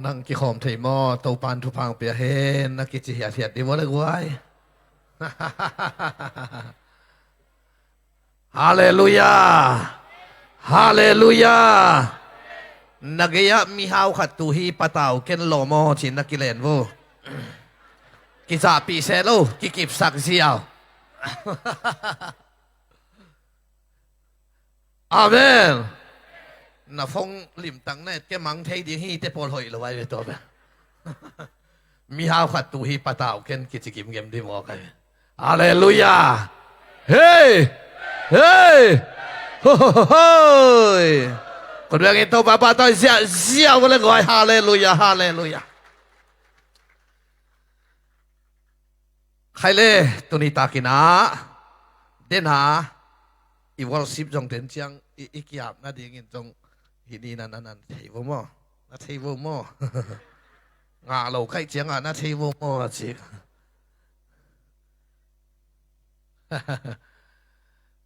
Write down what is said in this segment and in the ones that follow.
นังกิหอมไทมอโตปันทุพังเปียเฮนนักกิจิเหียเทียดดีวะเลยกวยฮาเลลูยาฮาเลลูยานักยะมีฮาวขัดตูฮีปะเต่าเกนโลโมชินนักกิเลนวูกิจาปีเซโลกิกิบสักเสียวอาเมนน่ะฟงลิมตังเนตแกมังเทดีฮีเตปอลหอยละไว้เวตัวเบมีฮาวขัดตูฮีปะเต่าเกนกิจิกิมเกมดีมอกันฮาเลลูยาเฮ้เฮ้โฮ้โฮ้คนเรียกตัวป้าตัวเสียวกันเลยก่อนฮาเลลูยาฮาเลลูยาใครเล่ตัวนี้ตากินาเด่นหาอีวอลซิปจงเด่นจังอีกอย่างน่าดีเงินจงฮินีนั่นเทวโมน่าเทวโมงาเราใครเจียงอ่ะน่าเทวโมจิ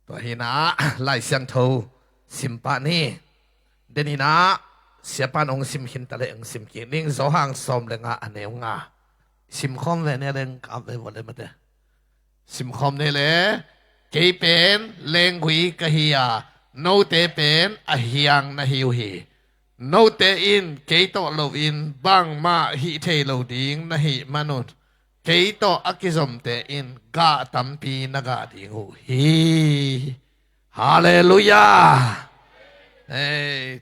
ตัวหินาไล่เสียงทูสิมปานีเดนินาเสียปานองสิมหินตะเลองสิมกินิ่งโซหังสมเลงาอันเนวงาสิมคอมเวเนเรงกับเววเลยมาเดสิมคอมเนเลเกยเป็นเลงกุยกะฮียาโนเตเป็นอะฮียังนะฮิวฮีโนเตอินเกยโตโลอินบังมาฮิเทโลดิงนะฮิมนุษเกยโตอักิซอมเตอินกะตัมปีนกะดิงูฮีฮาเลลูยา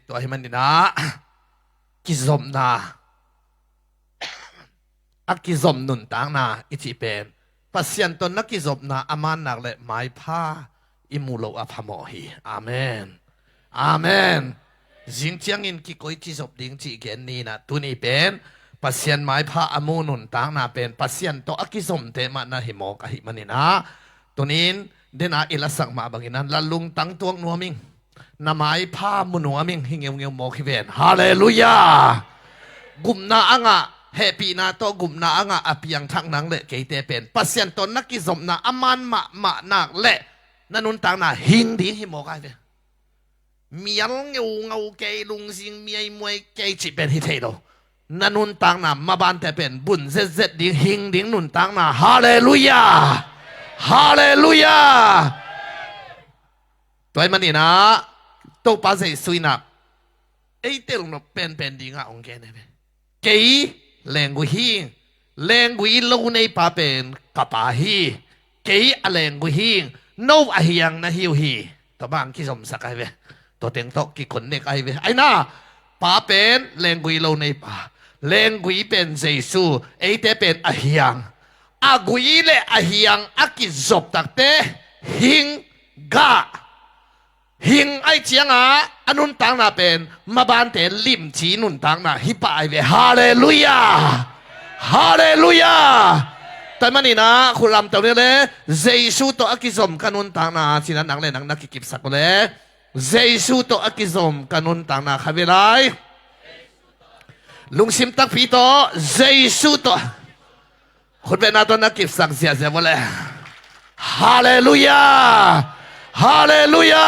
ตัวให้มันนี่นะกิซอมนาอักกิซอมนุนต่างนาอิจิเป็นปัสยันตนนักกิซอมนาอามันนักและไม้ผ้าอิมูโลอภโมหีอาเมนอาเมนจิงเจียงอินกิโกยกิซอมดิงจิเกนนี่นะตัวนี้เป็นปัสยันไม้ผ้าอมูนุนต่างนาเป็นปัสยันตัวอักกิซอมเตมันนะหิโมกะหิมันนี่นะตัวนี้เดนาอิลสักมาบางนั้นละลุงตั้งตัวนัวมิงนาไม้ผ้ามุนัวมิงหิเงียวโมกิเวนฮาเลลูยากุมนาอ่างะเฮปีนาโตกุมนาอ่างะอภิยังทักนังเละเกยเตเป็นปัสยันตนนักกิสมนาอามันมานักเละนันุนต่างนาหิงดีหิโมกายเวมียงเงาเกยลุงสิงมีไอมวยเกยจิเป็นฮิเทโดนันุนต่างนามาบานแต่เป็นบุญเซดิงหิงดิงนุนต่างนาฮาเลลูยาฮาเลลูยาตัวมันนี่นะตัวภาษาสุยนักไอ้เตลุงนเป็นดีงาองเกนเว้เกยแรงกุฮีแรงกุยลูในป่าเป็นกับป่าฮีเกยแรงกุฮีโนอะฮียังนะฮิวฮีตัวบางคิสมสักไอเว้ตัวเต็งโตกิคนเนกไอเว้ไอ้น่าป่าเป็นแรงกุยลูในป่าแรงกุยเป็นเจซูไอ้เตเป็นอะฮียังอากุยเลอะฮียังอากิจบตักเตหิงกะหิงไอเจียงอานุนตังนาเป็นมาบานเตลิมจีนุนตังนาฮิปะไอเวฮาเลลูยาฮาเลลูยาแต่มันนี่นะคุณลำตัวนี้เลยเจสุโตอากิซอมกันุนตังนาสินันนังเลยนังนักกิบสักเลยเจสุโตอากิซอมกันุนตังนาขบิไลลุงซิมตักพีโตเจสุโตคุณเป็นนาตัวนักกิบสักเสียเสียหมดเลยฮาเลลูยาฮาเลลูยา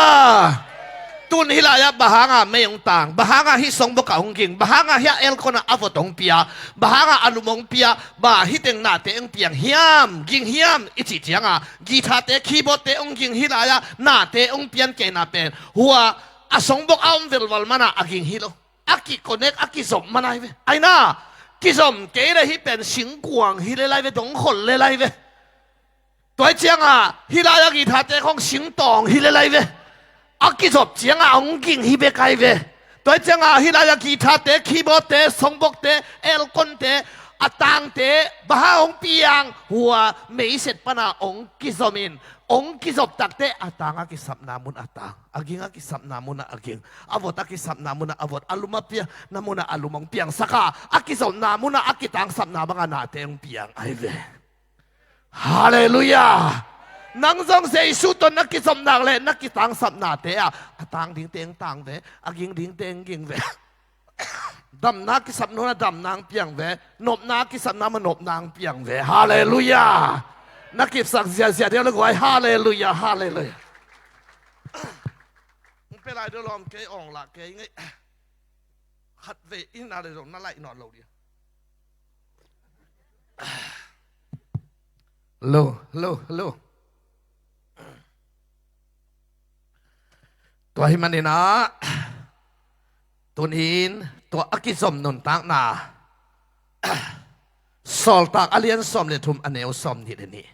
ตุนฮิลายะบะฮางะไม่ยงต่างบะฮางะฮิสงบกะฮงกิงบะฮางะฮิเอลคนอะฟตงเปียบะฮางะอลุมงเปียบะฮิเตงนาเตงเปียงเฮียมกิงเฮียมอิจิเจียงอะกีตาร์เตคีย์บอร์ดเตองกิงฮิลายะนาเตองเปียนเกนาเป็นหัวอะสงบกอัมเวลวัลมานะอะกิงฮิโลอะกิคอนเนกอะกิสมมาไลเวไอน่ากิสมเกเลฮิเป็นสิงกวางฮิเลไลเวตงคนเลไลเวตัวเจียงอะฮิลายะกีตาร์เตของสิงตองฮิเลไลเวอากิจบเจียงองกิงฮิเบกไอเวตัวเจียงฮิลายากีตาร์เตคีย์บอร์ดเตสงบกเตเอลคอนเตอตังเตบ้าองเปียงหัวไม่เสร็จปนาองกิจมินองกิจบตักเตอตังอากิสับนามุนอตังอากิงอากิสับนามุนอากิงอาวดอากิสับนามุนอาวดอลุมาเปียนามุนอลุมงเปียงสักาอากิสับนามุนอากิตังสับนาบังนาเตงเปียงไอเวฮาเลลูยานังจงเสยสุตนักกิจสมนักเลยนักกิจตังสับนาเตะตังดิ้งเตงตังเวอากิงดิ้งเตงกิงเวดำนักกิจสับโนนะดำนางเปียงเวนบนักกิจสับน้ำมันนบนางเปียงเวฮาเลลูยานักกิจสักเสียเดียวเลยไว้ฮาเลลูยาฮาเลลูยาเป็นไรเดี๋ยวลองเกยอ่องละเกยไง ขัดเวอินอะไรตรงนั่นไหลนอนเราเดียวโลตัวให้มันนี่นะตัวหินตัวอักิสมนนตักนาสอลตักอเลียนสมเลทุมอเนวสมนี่เดนี่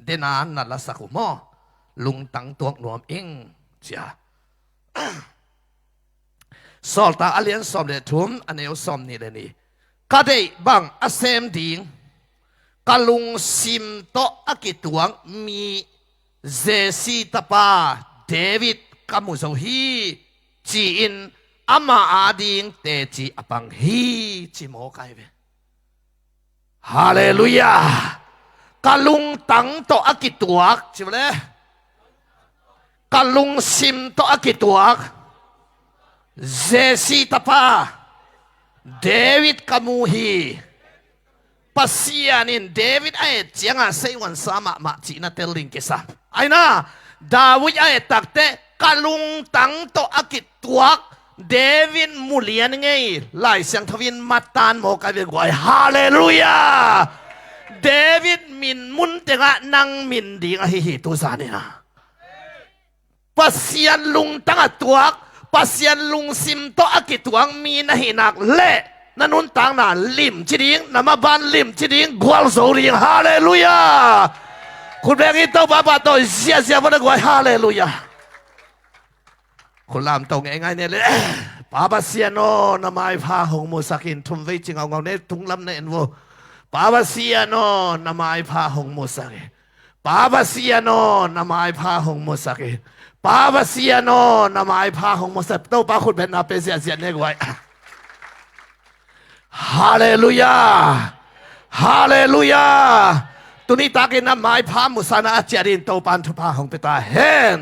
เดนานนัดละสักหม้อลุงตังตัวหนวมเองเจ้าสอลตักอเลียนสมเลทุมอเนวสมนี่เดนี่ก็ได้บังอเซมดิงกะลุงซิมโตอักิตวงมีเจซีตาปาเดวิดกามุโซฮีจีอินอามาอาดิงเตจีอปังฮีจิโมไกเวฮาเลลูยากะลุงตังโตอักิตวกจิบเลกะลุงซิมโตอักิตวกเจซีตาปาเดวิดกามูฮีPasianin David ay jangan saywan sama mak cina teling kisah. Aina Daud ay takte kalung tang to akit tuak David mulian ngay lai siang thawin matan mo kabe guay haleluya David min mun tenga nang min ding ahihi tu sanina Pasian lung tang tuak pasian lung sim to akit tuang min nahinak le nanun tang na lim chiding namaban lim chiding gwal zoring hallelujah คุณแบงค์ตัวบ้าตัวเสียวันกว่าฮาเลลูยาคุณลามตรงง่ายๆเนี่ยเลยป้าบาเซียโนนามายพาหงมูสักินทุ่มไว้จริงเอาเงาเนี่ยทุ่งลำเนี่ยโวป้าบาเซียโนนามายพาหงมูสักิป้าบาเซียโนนามายพาหงมูสักิป้าบาเซียโนนามายพาหงมูสักตัวป้าคุณเป็นนาเปเซียเซียเนี่ยกว่าฮาเลลูยาฮาเลลูยาตุนี้ตากินน้ำไม้พามุสานาอาจารินโตปันทุพาของเปตาเฮน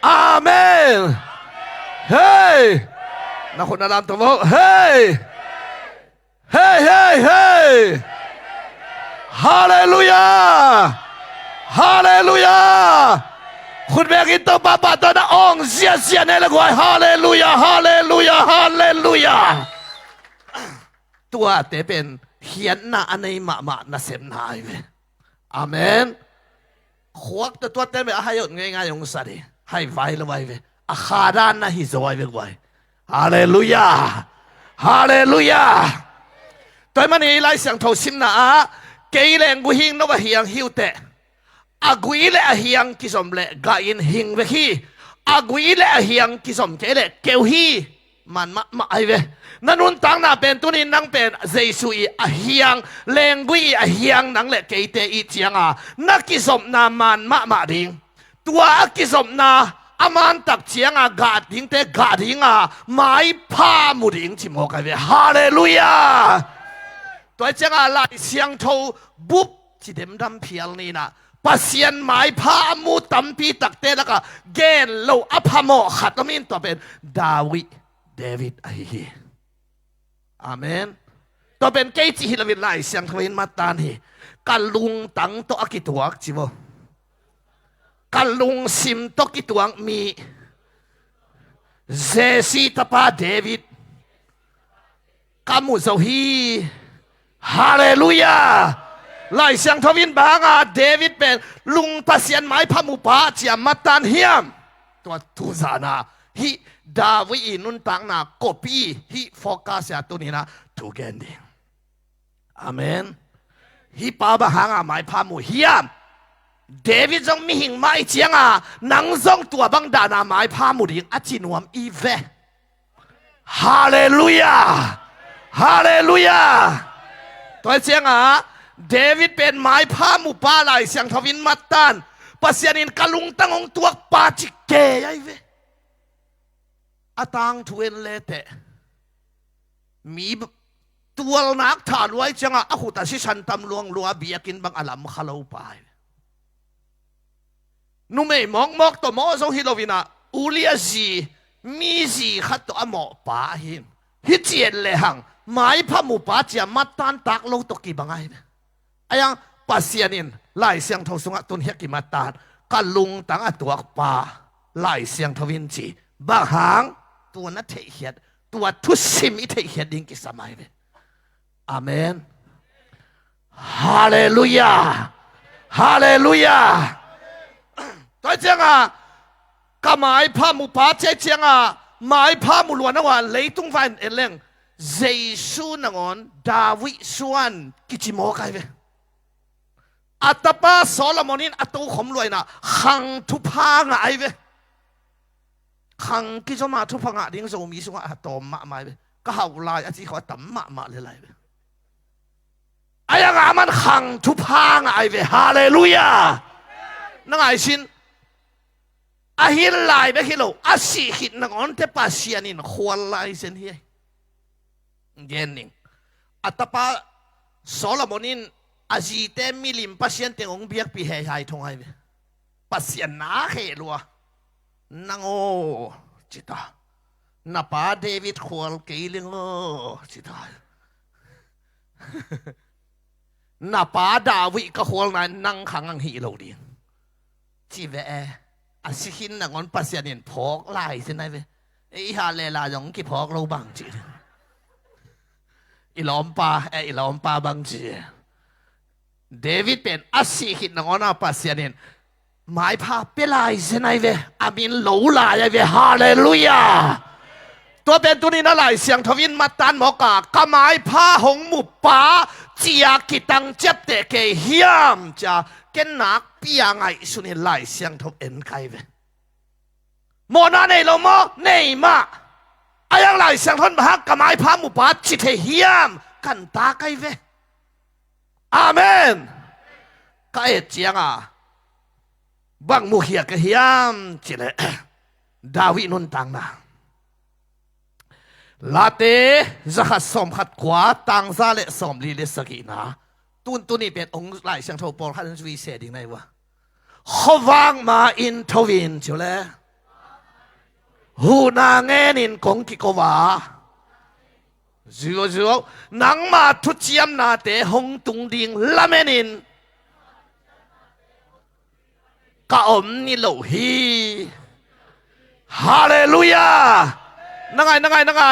อาเมนเฮ้ยนักคนนารามตัวบอกเฮ้ยเฮ้ยเฮ้ยเฮ้ยฮาเลลูยาฮาเลลูยาคุณแม่กินตัวป้าป้าตัวน่ะองเสียเสียเนี่ยละกว่าฮาเลลูยาฮาเลลูยาฮาเลลูยาตัวแต่เป็นเขียนหน้าอันในมาน่ะเสมนายเว้อาเมนขวกตัวเต็มไปให้ยอดง่ายๆอย่างสัตย์ให้ไว้ละไว้เว้อาคาดานนะฮิโซไว้ไว้ฮาเลลูยาฮาเลลูยาตัวมันนี่ไล่เสียงโทสิมนะเกยเลงกุหิงนวะเฮียงฮิวเตอากุยเลเฮียงกิสมเลกาอินหิงเวคีอากุยเลเฮียงกิสมเกเลเกวฮีมันมาไอเวนั่นนุ่นตังน่ะเป็นตัวนี้นั่งเป็นเจสุอีอาเฮียงเลงกุยอาเฮียงนั่งเล็กเกยเตอีเจียงนักกิสมนามันมาดิงตัวกิสมนาอามันตักเจียงกาดิงเตกาดิงไม้พามุดิงจิโมกันเวฮาเลลูยาตัวเจียงไล่เสียงโทบุบจิเดมดำเพียลนี่นะปัสยันไม้พามุตัมปีตักเตแล้วก็เกนโลอพโมขัดมินตัวเป็นดาวิดเดวิดไอฮีอาเมนตัวเป็นเกจิฮิลวินไลเสียงทวินมาตานีกัลลุงตังตัวกิตวกจิโวกัลลุงซิมตัวกิตวงมีเจซีตาปาเดวิดกามุโซฮีฮาเลลูยาไล่เสียงทวินบางเดวิดเป็นลุงปัสยันไม้พามุปาเจียมาตานเฮียมตัวทุซานาฮิดาวิดนุนตังนาโกปีฮิโฟกัสตัวนี้นะทูเกนดิอาเมนฮิปาบะหางไม้พามุเฮียมเดวิดจงมีหิงไม้เจียงนังจงตัวบังดานาไม้พามุดิงอจินวมอีเวฮาเลลูยาฮาเลลูยาตัวเจียงเดวิดเป็นไม้พามุปาไหลเสียงทวินมัตตันปัสยานินกะลุงตังองตัวปาจิเกยไอเวอาตังทเวนเลเตมีตัวนักถาดไว้จังอาหุตาชิชันตำลวงลัวเบียกินบังอลัมขลาวไปนุ่มเอ๋มอกตัวมอสฮิโลวินาอูเลียซีมีซีขัดตัวหมอป้าหิมฮิเจียนเลหังไม้พามุป้าเจียมัดตันตักลงตกีบังไงไอ้ยังปัสยานินไล่เสียงทศงตุนเฮกิมาตานกัลลุงตังตัวป้าไล่เสียงทวินจีบางหางตัวนัทเทียด ตัวทุสิมิเทเฮดิงกิสมัยเวอาเมนฮาเลลูยาฮาเลลูยาตัวเจ้าก็หมายพามุปาเจ้าหมายพามุลวนว่าเลยตุงฟันเอเลงเจสุนังอนดาวิดส่วนกิจิโมกายเวอัตปาโซโลมอนินอัตุขมรวยนะขังทุพางไอเวขังกิจมาทุพางะดิ้งโซมีสุงะตอมมะไม่เวก็หาลายอธิเขาตั้มมะเลยเวไอ้ยังมันขังทุพางไอเวฮาเลลูยานั่งไอชินอาฮิลไลเบฮิโลอาศิหิตนังอนเตปาเซียนินควรไลเซนเฮียเย็นนิงอัตปาโซโลมอนินอาจีเตมิลิมปัสยันเตงองเบียกปีเฮยายทงไอเวปัสยันนาเฮลัวนังโอจิตานับป้าเดวิดควอลเกลิงโอจิตานับป้าดาวิดก็ควอลนั้นนั่งขังอังฮีโลดีจีเวอาศิหินนังอนปัสยันเห็นพอกไล่เส้นไอเวไอฮาเลลายองกี่พอกเราบังจีอีหลอมปาอีหลอมปาบังจีเดวิดเป็นอาศิหินนังอนปัสยันเห็นหมายพาเปลายเสนไอเวอามินโลลายเวฮาเลลูยาตัวเป็นตัวนี้นั่นแหละเสียงทวินมาตันหมอกากหมายพาหงมุป้าเจียกิตังเจ็บเตะเกยเฮียมจะเกนนักปียงไงสุนิไลเสียงทบเอ็นไกเวโมนาเนโลโมเนมาอายังไลเสียงทนบักหมายพามุป้าจิตเฮียมกันตาไกเวอาเมนก็เอเจียงบางมุขยากเฮียมจิเลดาวินุนตังนาลาเตจะขัดสมขัดขวาตังซาเลสมลีเลสกีนาตุนนี่เป็นองค์หลายเสียงโทปอลขันวีเสดิงไงวะขวางมาอินทวินจิเลหูนางเงินินกงกิกวาจิวนังมาทุจยมนาเตหงตุงดิงละเมนินกะอมนี่โลฮีฮาเลลูยานังไง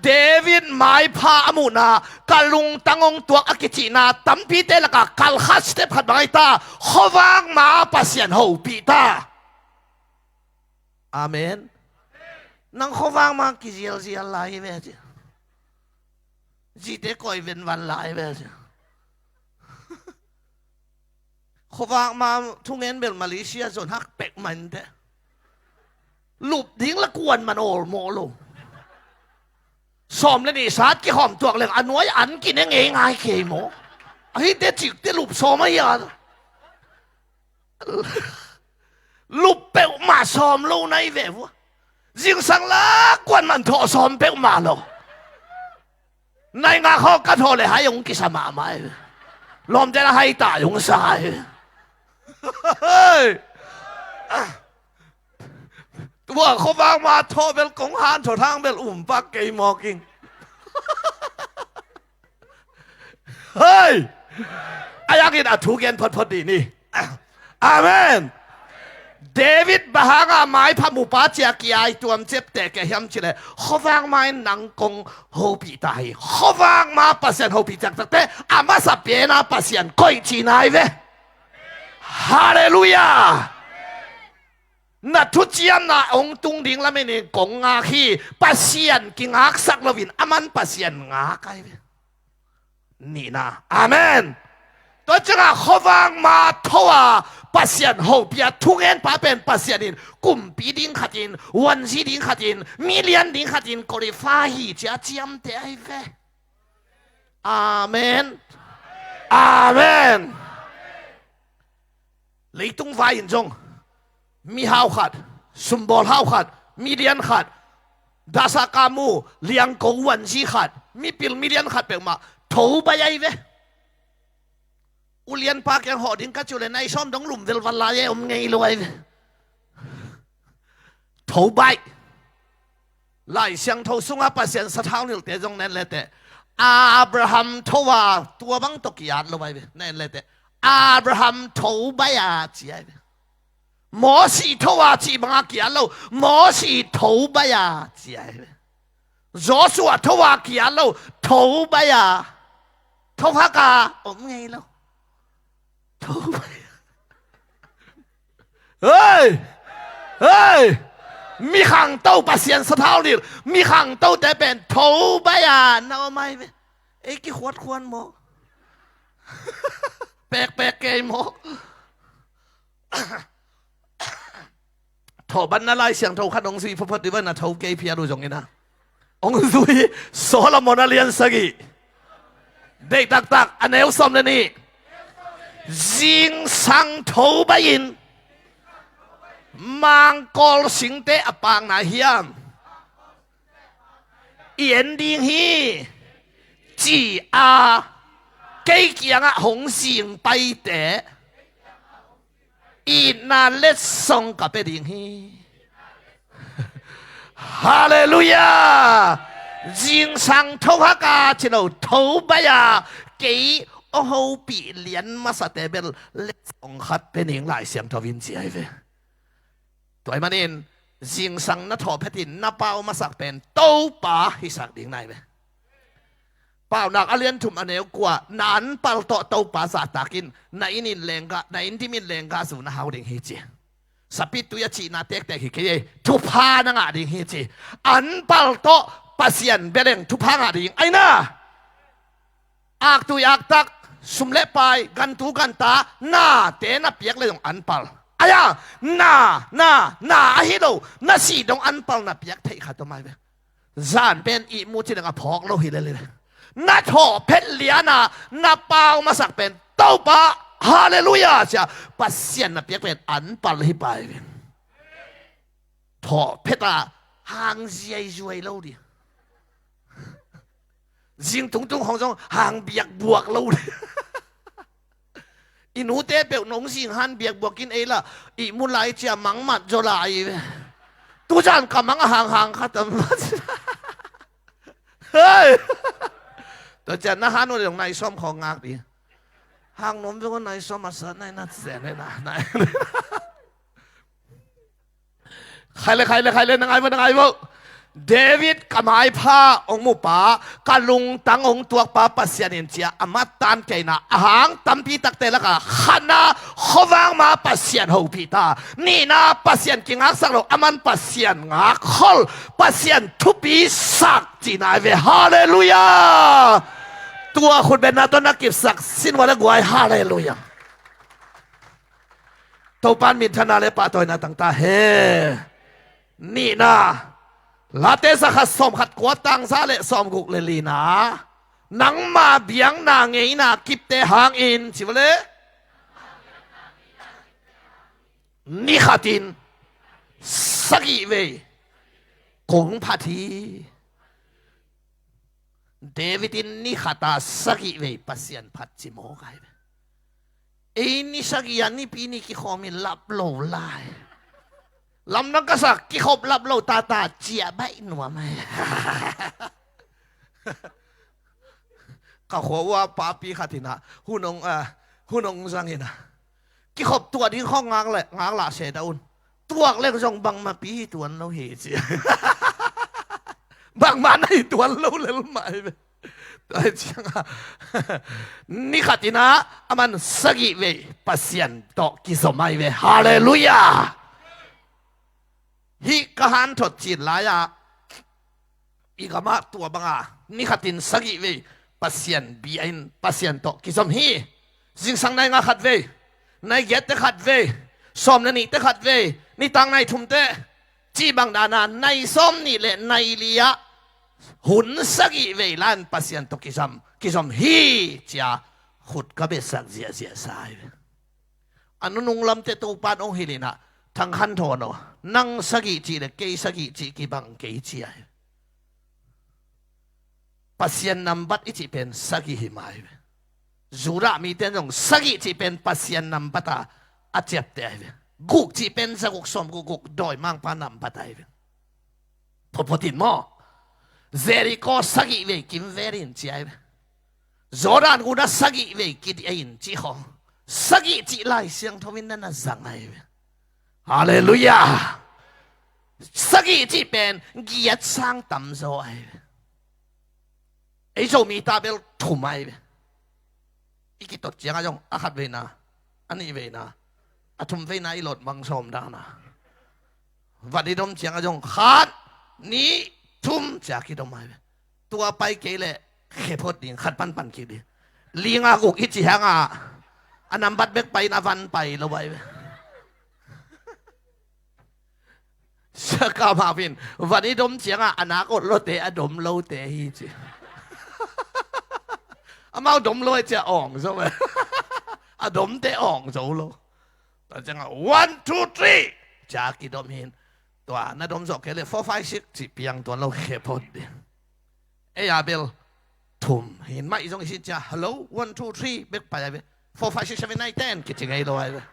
เดวิดหมายพาอมุนากะลุงตังองตัวอากิจินาตัมพีเตละกะกัลฮัสเตพัดไบตาขวางมาปัสยันโฮปีตาอาเมนนังขวางมากิเจียลไลเวจจีเตคอยเวนวันไลเวจขวางมาทุกเงินเบลมาเลเซียส่วนฮักเป็กมันเถอะลูบทิ้งละกวนมันโอโมโลสอมเลยนี่สาดกี่หอมตัวเลยอันน้อยอันกินยังไงง่ายเกยโมไอ้เด็กจิกเด็กลูบสอมไม่ยาลูบเปลมาสอมโลในเววยิงสังละกวนมันทอสอมเปลมาโลในงาเขากระโถเลยให้ยงกิสมาไม่ลมจะให้ตายงสายตัวเขาบางมาโทเบลกงฮานโถทางเบลปักเกยมอกิงเฮ้ยอายังกินถูกเย็นพอดีนี่อาเมนเดวิดบางหมายพามุปาเจียกีไอตัวมเจ็บแต่แกย้ำจิเลยเขาบางมานังกงโฮปีตายเขาบางมาปัสยันโฮปีจากแต่อามาสับเปน่าปัสยันก้อยจีนายเวฮาเลลูยานัดทุจยมนาองตุงดิ่งละไม่เนี่ยกงงาขี้ปัสยันกิงอักสักลวินอามันปัสยันงาไกเวนี่นะอาเมนตัวจังเขาวางมาทัวปัสยันโฮปียทุกเงินป้าเป็นปัสยันินกุมปีดิ่งขัดินวันซีดิ่งขัดินมิเลียนดิ่งขัดินก็ได้ฟ้าหีจะเจียมเตไอเวอาเมนอาเมนเลยตุงไฟอินจงมีฮาวขัดสมบูรณ์ฮาวขัดมีเลียนขัดดาสกามูเลียงกวันซีขัดมีปิลมีเลียนขัดเป็นมาถูไปไอเวอุเลียนปากยังหอดินกัจจุเลยในซ้อมดงหลุมเวลวันลายอมไงรวยถูไปไล่เสียงถูสุงอาปัสยันสะท้าวนิลเตจงนั่นเลยแต่อับราฮัมถูว่าตัวบังตกยานรวยนั่นเลยแต่อับราฮัมถูไปอาจีไอโมสีถูว่าจีบังอากียานเราโมสีถูไปอาจีไอ โจชัวทว่าเกียร์เราทูไปอ่ะทูพักอ่ะอมไงเราทูไปเฮ้ยมีขังเต้าปัสเซียนสะเท้าดิมีขังเต้าแต่เป็นทูไปอ่ะน่าเอาไหมเอ้กี่ขวดควรโมแปลกเกยโมทบันนาลายเสียงทูขัดองซีพระพุทธวันน่ะทูเกยเพียรู้จงงี้นะองซุยโซโลมอนเลียนสกีเด็กตักอันเอลซอมเลยนี่จิงสังทูบายินมังกรสิงเตอปางนาเฮียมเอียนดิงฮีจีอาเกี่ยงหงสิงไปเตอีนาเลสซงกับไปดิงฮีฮาเลลูยาจิงสังทูฮักาชิโนทูบายาเกี่ยโอโหปีเลียนมาสเตเบลเลสซงขัดเป็นหญิงหลายเสียงทวินเจียเวตัวมันเองจิงสังนัทอเพตินนับเป้ามาสักเป็นโตป่าฮิสักดิ่งไหนเวเป้านักอเลียนทุมอันเอวกว่านั้นเป้าโตป่าสักตากินในนินเลงกะในอินที่มินเลงกะสูนหาวดิ่งฮิจิสปิตุยจีนาเตกเตกฮิเกยทุพานังอดิ่งฮิจิอันเป้าโตปัสยันเบลงทุพางอดิ่งไอ้น่ะอักตุยอักตักสุมเล็บไปกันตูกันตาหน้าเตนับเปียกเลยของอันเป้าอายานาฮิโลนาสีดงอันเปล่านับยักเทขัดตัวไม่เว้จานเป็นอีมูจินังพอกโลหิเลยนาทอเพชรเลียนาเปล่ามาสักเป็นเต้าปะฮาเลลูยาจ้ะปัสเซียนนับยักเป็นอันเปล่าเลยไปเว้ทอเพชรหางเจียจวยโลดิจิงตุงของจงหางเบียกบวกโลดิอินูเตเปียกน้องสิงหันเบียกบวกกินเอล่ะอีมุลายเจียมังมัดโจลายตัวจานกำมังห่างขัดมัดเฮ้ยตัวจานนะฮานุเรื่องนายซ้อมของงากดิห่างนมเป็นคนนายซ้อมมาสันนายนัดแสนเลยนะนายใครเลยนังไงบ้างเดวิดกำไม้ผ้าองมุปากะลุงตังองตัวป้าปัสยานินเจียอามาตันเกนะหางตัมพีตักเตละกะขันนาขวางมาปัสยานหูพีตานี่นาปัสยานกิงักสักโลอามันปัสยานงักขลปัสยานทุปีสักจีนายเวฮาเลลูยาตัวคุณเป็นนาตัวนักกิจสักสินวันละกวยฮาเลลูยาตัวปานมิทนาเลปะตัวนาตั้งตาเฮนี่นาลาเตสขัดสมขัดกวดตังซาเลสมกุกเลลีนานังมาเบียงนางเงยนากิบเตหางอินสิวเลนิขัดินสกิเวกงพัทีเดวิดินนิขัตาสกิเวปัสยันพัดจิโมกายเอ็นิสกิยันนี่ปีนี้กิขอมิลับโลลายลำนักษักกิขบลับโลตาเจียใบหนัวไหมก็ขอว่าป้าปีขัดินะหุ่นองสังเห็นะกิขบตัวที่ห้องงางเลยงางหลาเสดาอุนตัวเล็กจงบังมาปีตัวเราเหตุบังมาในตัวเราเลยไหมแต่จังนี่ขัดินะมันสกิเวปัสยันโตกิสมัยเวฮาเลลูยาฮิกหันถดจีนลายอีกมาตัวบังนี่ขัดินสกิเวปัสยันบีอินปัสยันโตกิสมฮีจิงสังในงาขัดเวนายเก็ตเตขัดเวสมนี่เตขัดเวนี่ตังในทุ่มเตจีบังดานาในสมนี่เลในเลียหุ่นสกิเวลันปัสยันโตกิสมฮีจ้าขุดกับเบสักเสียสายอันนู้นงลำเตตูปานองฮิลินะทั้งขันโทนนั่งสกิจีเลยเกยสกิจีกิบังเกยจีไอปัสยันนำบัดอิจิเป็นสกิหิมายจูระมีเต้นจงสกิจีเป็นปัสยันนำบัตาอาเจ็บเตยกุกจีเป็นสกุกสมกุกดอยมังปานำบัตายพอตินมอเซริโกสกิเวกิมเวรินจีไอจอรันกูน่าสกิเวกิดไออินจีฮองสกิจีไลเสียงทวินนั่นน่ะจังไอฮาเลลูยาสกิจีเป็นเกียรติสร้างตำโซไอ ไอ้โจมีตาเบลทุ่มไอ้อีกิตดเจียงอ่ะจงอาขัดเวนะอันนี้เวนะอาทุ่มเวนะอีหลดบังสมดานะวันนี้ดมเจียงอ่ะจงขาดนี้ทุ่มจากกิดมไอ้ตัวไปเกลี่ยเขพดดิ่งขัดปันกี่ดิลิงอากุกอิจิฮังอันนั้นบัดเบกไปนาวันไปแล้วไว้เชื่อกามาพินวันนี้ดมเสียงอนาคตโลเตอดมโลเตฮีจีอามาดมโลจะอ่องใช่ไหมอดมเตอ่องโจโลแต่จังone two three จากกิดมหินตัวนั่นดมสอกเลย4 5 6จีเปียงตัวเราเขพดดิเอยาเบลทุ่มเห็นไหมอีตรงนี้จ้า hello 1 2 3เบกไปเลย4 5 6 7 8 9 10คิดยังไงเลย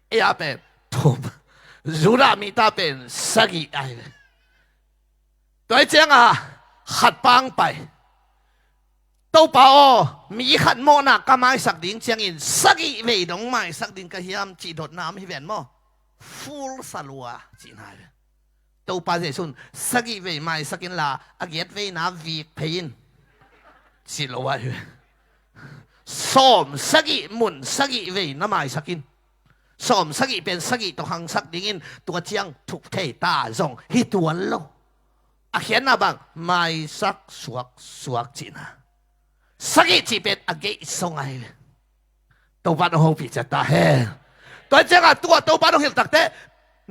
เอยาเบลทุ่มรูรามีตาเป็นสักอีไอตัวเจ้าขัดปังไปตัวป่ามีขัดโมนักก็ไม่สักดิ่งเชียงอินสักอีเวดงไม่สักดิ่งก็เฮียมจีดดน้ำให้เวียนโมฟูลสลัวจีนายตัวป่าเจสุนสักอีเวไม่สักอินละอาเกียดเวน้ำวีเพยินสิลัวอยู่ซ้อมสักอีมุนสักอีเวน้ำไม่สักอินสมสักอีเป็นสักอีตัวหังสักดิ่งตัวเชียงถูกเทตาส่งฮิตวนโลอาเขียนนะบังไม่สักสวกจีนะสักอีจีเป็นอาเกยส่งไอตัวบ้านห้องพิจารณาเฮตัวเจ้าตัวบ้านห้องเฮตักเต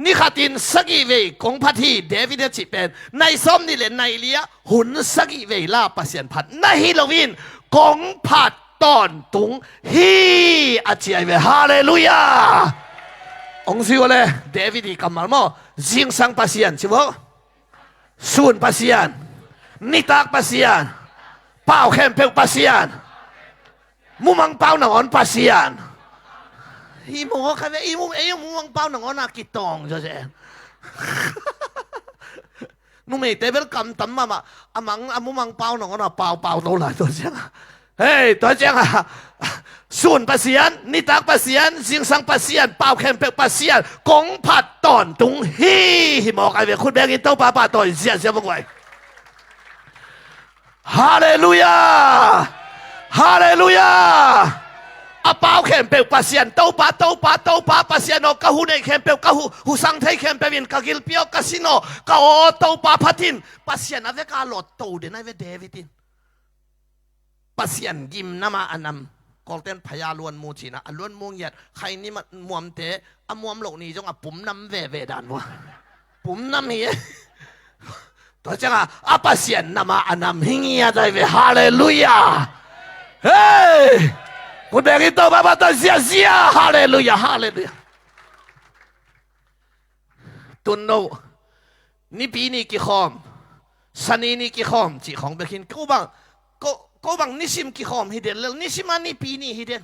นี่ขัดินสักอีเวกงพัทีเดวิดจีเป็นในซ้อมนี่เลยในเลียหุ่นสักอีเวลาปัสยันพัดในฮิโลวินกงพัดตอนตุงฮีอาเจียเวฮาเลลูยาองค์สิวเลยเดวิดกำมัลโมจิงสังปัสยันใช่ไหมสุนปัสยันนิตักปัสยันเป้าเข้มเปกปัสยันมุมังเป้าหนังอ่อนปัสยันอีโมเขาเวอีมุมังเป้าหนังอ่อนนักกิตองจะเจ้นุ่มเอเตเวลกำตั้มมาอามุมังเป้าหนังอ่อนเป้าโตหลายตัวเจ้าเฮ้ยตัวเจ้าส่วนปัสยันนิตักปัสยันสิงสังปัสยันเป่าแคมเปกปัสยันกงผัดตอนตุงฮีหมอกไอเวคุณแบงกินเต้าปลาต่อยเสียบังไว้ฮาเลลูยาฮาเลลูยาอาเป่าแคมเปกปัสยันเต้าปลาปัสยันกะหูในแคมเปกะหูสังเทแคมเปวินกะกิลเปียวกะซิโนกะโอเต้าปลาพัทินปัสยันอเวกาลอดโตเดนอเวเดวิดินปัสยันยิมน้ำมาอันนั้นกอลเทนพยาล้วนมูจีนะล้วนมูเหยียดใครนี่มันมวมเตะมวมโลกนี้จงปุ่มน้ำเวดานวะปุ่มน้ำเฮียตัวจังปัสยันน้ำมาอันนั้นหิงเฮียใจเวฮาเลลูยาเฮ้ยคุณเด็กที่โตมาบัตรเสียฮาเลลูยาตุนโนนี่ปีนี้กี่คอมสันนี่กี่คอมจีของเบกินกูบังก็บางนิสิมกี่หอมฮิเดนเลยนิสิมันนี่ปีนี่ฮิเดน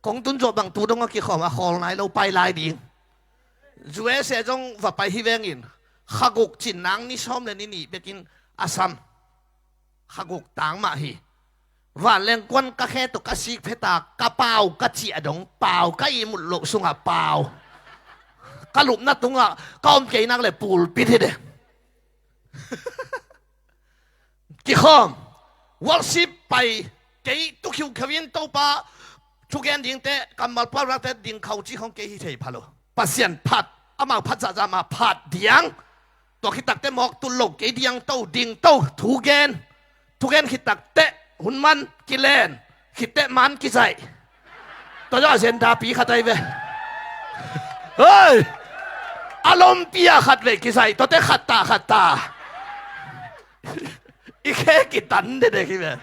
กงตุนจบบางตัวต้องกี่หอมหอลไหนเราไปลายดิ่งจู่เสียจงว่าไปฮิเวงินขักุกจินนางนี่ชอบเลยนี่ไปกินอาซัมขักุกต่างมาฮีว่าเล่นกวนกะแค่ตุกกะซิกเพตากะเปล่ากะจีอดงเปล่ากะยิมุลโลสุงะเปล่ากะหลุมนัดตุงะก็อมเกยนักเลยปูลปิดให้เดกี่ข้อมวัลสิไปเกี่ยตุกิวขวินตัวป้าทุกอย่างดิ่งเตะกำมัลปารักเตะดิ่งเขาจีของเกี่ยเทพะโลปัสยันพัดอามาพัดจะมาพัดเดียงตัวคิดตักเตะหมอกตุลกเกี่ยเดียงโตดิ่งโตทุกอย่างคิดตักเตะหุ่นมันกิเลนคิดเตะมันกิใจตัวเจ้าเซนดาปีขัดใจเว้เฮ้ยอารมณ์ปียขัดเว้กิใจตัวเตะขัดตาอีแค่กิตันเด็กๆแบบ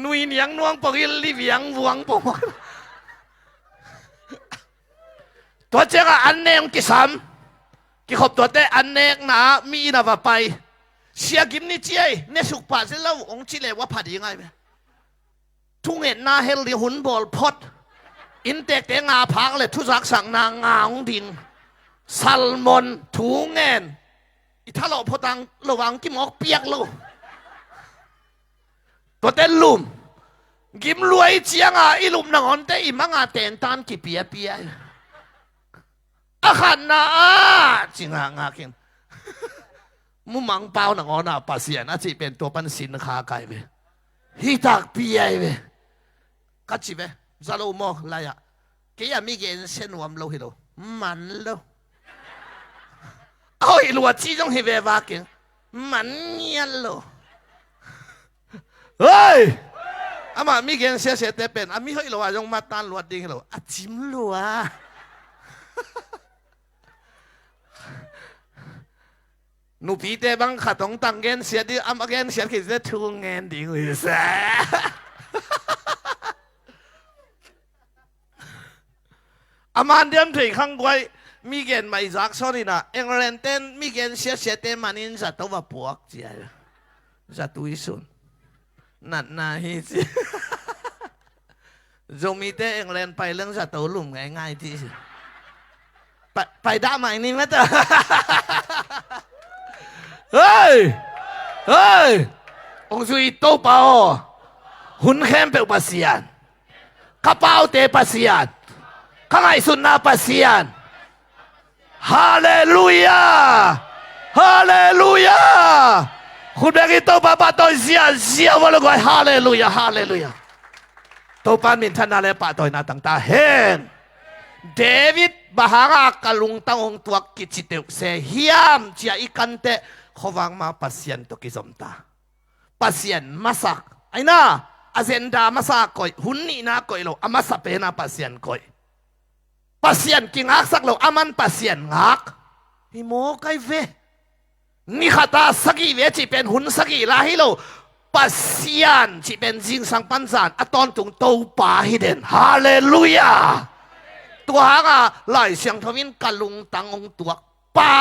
นุยเนียงนวงปกิลลิเวียงวงปงตัวเจ้าอันเนงกิสามกิขบตัวเตะอันเนงหนามีนะว่าไปเสียกิมนี่เจ้ยเนี่ยสุกป่าเสร็จแล้วองค์ชิเลว่าผัดยังไงไหมทุ่งเห็นนาเฮลดิหุนบอลพอดอินเตกเตงาพักเลยทุสักสั่งนางงาของดิงซัลมอนถูเงินถ้าเราพอตังระวังกิมออกเปียกลูตัวเต้นลุมกิมรวยเจียงอีลุมนอนเตอิมังเตนตันกิเปียอาขันนะจริงงากิน มุมังเปล่าหนังอนาปัสยันอาจจะเป็นตัวปันสินค้าไก่เวฮิตักปีไอเวกัจจิเวจะรู้มั้งไรอะแกยังมีเงินเส้นวมโลหิโลมันโลเอาอีลัวจีจงฮิเววากินมันเงี้ยโลเฮ้ยอามามีเงินเสียแต่เป็นอามีเฮลัวจงมาตันลัวดิ้งโลอาจิมลัวนูพีเตบังขัดตรงตังเงินเสียดีอามาเงินเสียคิดจะทุ่งเงินดิ้งเลยสิอามันเดิมถึงข้างไว้มีเงินไม่จักสอนี่นะเอ็งเรนเต้นมีเงินเสียเต้นมันอินจะตัวปวกเจียจะตุยสุนนั่นน่าฮิจิจงมีเต้เอ็งเรนไปเรื่องจะตัวลุ่มง่ายๆที่ไปได้ไหมนี่มั้ยเต้เฮ้ยเฮ้ยองค์สุยโตเปาหุ่นแคมเปลปัสยานกระเป๋าเตปัสยานข้างในสุนนะปัสยานฮาเลลูยาฮาเลลูยาคุณแบกิโตปาปาโตเสียเสียวะลกอยฮาเลลูยาฮาเลลูยาโตปานมินทันนาเลปะโตยนาตังตาเฮนเดวิดบาหากกะลุงตังองตัวกิจิเตเสฮิยามจียอีกันเตขวังมาปัสยันตกิสมตาปัสยันมาสักไอ้น่าอาเซนดามาสักก่อยหุ่นนี่น่าก่อยโลอามาสับเปน่าปัสยันก่อยปัสยันกิงอักสักโลอามันปัสยันงักฮิโมไกเวนี่ขัดตาสกีเวจีเป็นหุ่นสกีลาฮิโลปัสยันจีเป็นจิงสังปันจานอตอนตุงโตปาฮิเดนฮาเลลูยาตัวหากหลายเสียงทวินกะลุงตังองตัวปา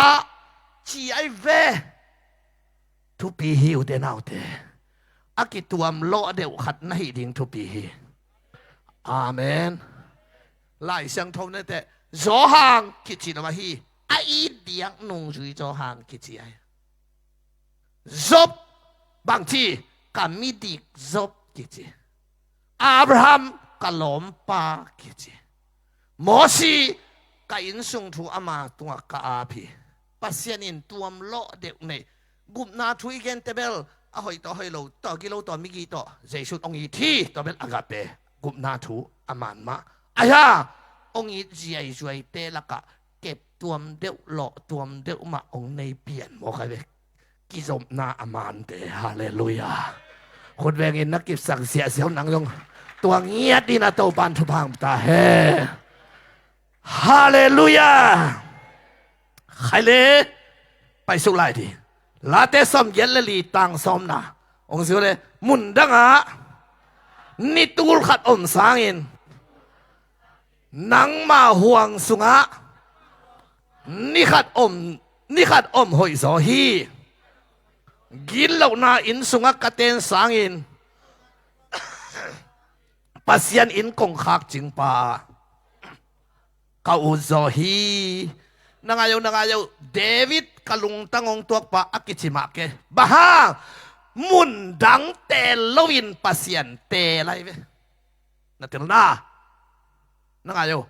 จีไอเวทุปีฮิวเดนเอาเตอากิตัวมโลเดวขัดในดิ่งทุปีฮิอาเมนหลายเสียงทวินแต่จอหางกิจินวะฮีไอเดียงนุ่งจุยจอหางกิจิไอจบบางทีกามิดิกจบกิจิอับราฮัมกะลอมปากิจิโมชีกาอินสุงทูอามาตัวกาอาพีปัสยานินตัวมโลเดวเนกุมนาทุยเกนเตเบลอะหอยต่อหอยโลต่อกิโลต่อมิกิต่อเจสุดองอีทีต่อเป็นอากาเปกุมนาทูอามันมาอายาองอีจีไอจวยเตละกะเก็บตัวมเดวโลตัวมเดวมาองในเปลี่ยนโมใครเวกิจมนาอามันเตฮาเลลูยาคนแวงอินนักกิจสังเสียเสียวหนังยงตัวเงียดดีนะโตปันทุพังตาเฮฮาเลลูยาใครเลยไปสุไลทีลาเตสอมเยลลีตังสอมนาองค์สิวเลยมุนดังอ่ะนิตูลขัดอมสางอินนังมาห่วงสุงะนี่ขัดอมหอยโซฮีกินเหล่านาอินสุงะกะเตนสางอินปัสยันอินกงคักจิงปาkau zohi nangayo David kalung tangong tuak pa akichimake bahang mundang telowin pasien telay ve natil na nangayo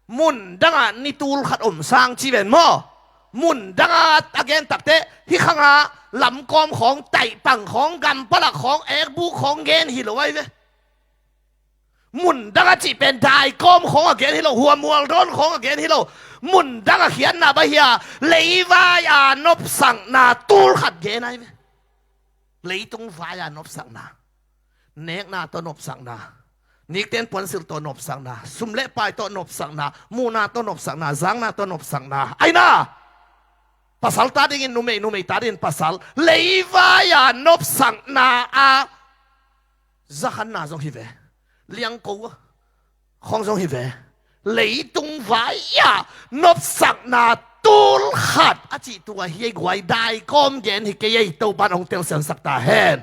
mundanga nitul khat sang chi ben mo mundanga again takte hi khanga lam kom khong tai pang khong gam palak khong ek bu khong gen hi lo wai veมุนดังจีเป็นได้ก้มของเกณฑ์ฮิโลหัวมัวร้อนของเกณฑ์ฮิโลมุนดังเขียนนาบะเฮียเลยว่ายานบสังนาตูลขัดเกณฑ์ไหนเลยตรงว่ายานบสังนาเนกนาตัวนบสังนานิกเต้นปนสิลตัวนบสังนาสุมเละปลายตัวนบสังนามูนาตัวนบสังนาจังนาตัวนบสังนาไอ้นาภาษาตาดิ่งนุ่มตาดิ่งภาษาเลยว่ายานบสังนาอาจะขันนาจงฮิเวเลี้ยงกูของทรงฮิเวเลยตรงไว้ยานบสักนาตูลขัดอาจิตัวเฮียกวยได้ก้มเย็นฮิเกยตัวบ้านองเตียวเสียงสักตาเห็น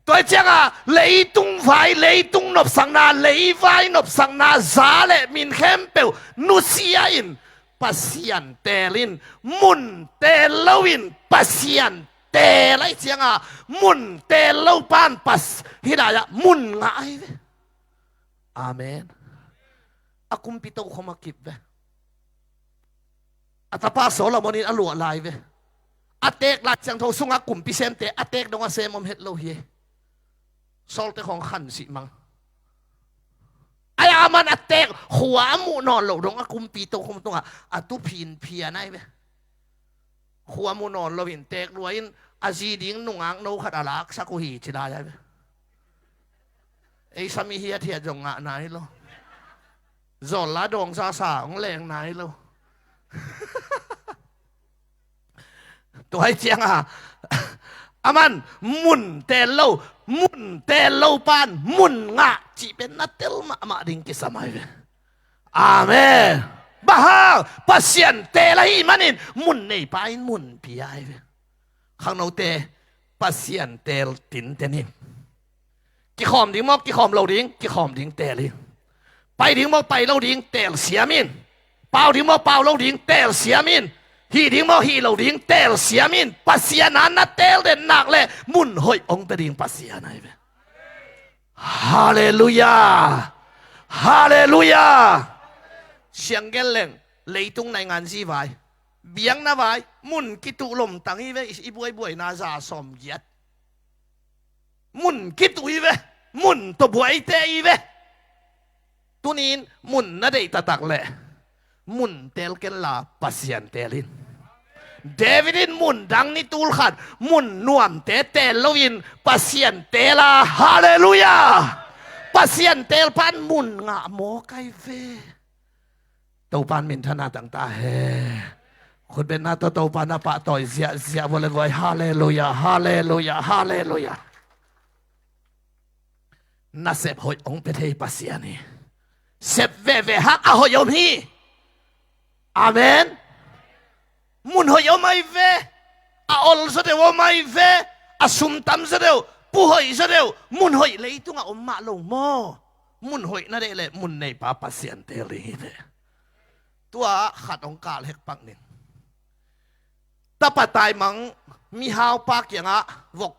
ตัวเจ้าเลยตรงไว้เลยตรงนบสักนาเลยไว้นบสักนาซาเลมินเข้มเปวนุเซียอินปัสยันเตลินมุนเตลวินปัสยันเตไลเจียงมุนเตลปานปัสฮิดายะมุนง่ายเวอาเมนอากุมปิโตขมากิบเวอัตปาโสลามอนินอลัวลายเว อเตกลัดจังโทสุงกุมพิเศษเตอเตกดงอาเซมอมเฮ็ดโลเฮซอลเตของขันสิมังไอ้อามันอเตกหัวมูนอนโลดงอากุมปีโตคุมตรงอ่ะตุพินเพียนไอ้เว้หัวมูนอนโลวินเตกรวยอาจีดิ้งนุ่งอังโนขัดอาลักสักุฮีจิลาใช่ไหมไอ้สามีเฮียเทียจงอ่ะไหนโลจอลละดงซาสาของแรงไหนโลตัวไอ้เจียงอ่ะอามันมุนเตลโลมุนเตลโลปานมุนงะจีเป็นนัดเตลมาดิ่งกิสมัยเวอาเมนบ้าปัสยันเตลหิมันินมุนในปายมุนพิยายเวข้างนอกเตปัสยันเตลตินเตนิมกี่ขอมดิ่งมอกกี่ขอมเราดิ่งกี่ขอมดิ่งเตลิไปดิ่งมอกไปเราดิ่งเตลเสียมินเปล่าดิ่งมอกเปล่าเราดิ่งเตลเสียมินฮีดิ่งมอฮีเราดิ่งเตลเสียมินปัสยานันนัเตลเด่นหนักเลยมุนหอยองเตดิ่งปัสยานัยเวฮาเลลูยาฮาเลลูยาเสียงเกลเลงเลยตรงในงานซีไวเบียงนะไวมุนกิตุลมตั้งอีเวอีบวยบวยนาซาสมเย็ดมุนกิตุอีเวมุนตัวบวยเตอีเวตัวนี้มุนน่าได้ตักเลยมุนเตลเกลลาปัสยันเตลินเดวิดินมุนดังนิตูลขัดมุนนวมเตเตลวินปัสยันเตลาฮาเลลูยาปัสยันเตลพันมุนงะโมไกเฟตัวปานมินธนาต่างๆเฮคนเป็นนาตัวปานปะต่อยเสียบริวารฮาเลลูยาฮาเลลูยาฮาเลลูยาน่าเสพหอยองเปเทปัสยานีเสพเวฮักอหอยอมฮีอาเมนมุนหอยอมไอเวอาอลซะเดวอมไอเวอาสุมตัมซะเดวปูหอยซะเดวมุนหอยเลยตุงอมมาลงโมมุนหอยนั่นเองเลยมุนในปาปัสยันเตลีเดตัวขัดองกาลเฮกปังหนึ่งตาปตายมังมีฮาวปากอย่างอ่ะวก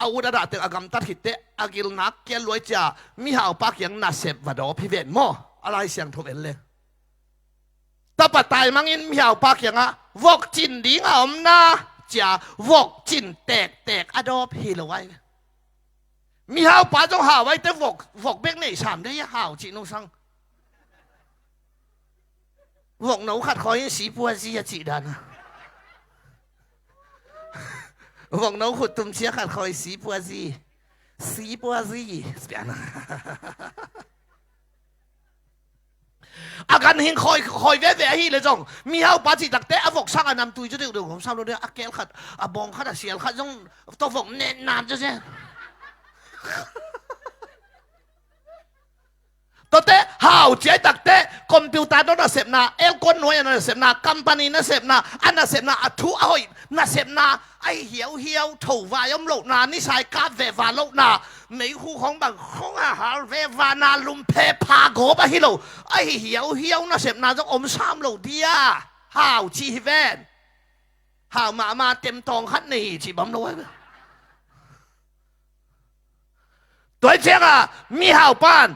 อาวุธระดับเตอากำตัดหิตเตอากิลนักเกลวยจ่ามีฮาวปากอย่างน่าเสพวัดอพิเวณโมอะไรเสียงทุเรศเลยตาปตายมังอินมีฮาวปากอย่างอ่ะวกจินดิ้งอมนาจ่าวกจินแตกอดอพิลไว้มีฮาวปาจงหาไว้แต่วกเบกในสามได้ฮาวจินุสังวกหนูขัดคอยสีปัวซีจีดานะวกหนูขุดตุ่มเชียขัดคอยสีปัวซีสเปียนะอาการหิงคอยแว่ฮีเลยจงมีเฮาปาจิตักเตะวกสร้างนำตุยจะเดือดของสามโลเดียอาเกลขัดบองขัดเสียขัดจงตัววกเน้นนานจะเช่ตัวเตะหาวเจ๊ตักเตะคอมพิวเตอร์น่าเสพนาเอลคนหน่วยน่าเสพนาคัมปานีน่าเสพนาอันน่าเสพนาทุอ้อยน่าเสพนาไอเหี่ยวถูวายมโลนานิสัยกาเววาโลนาในคู่ของบางของอาหารเววานาลุมเพพาโกบะฮิโลไอเหี่ยวน่าเสพนาจะอมซ้ำโลเดียหาวชีเวนหาวมาเต็มตองขัดนี่ชีบัมโลยตัวเจ้ามีหาวปาน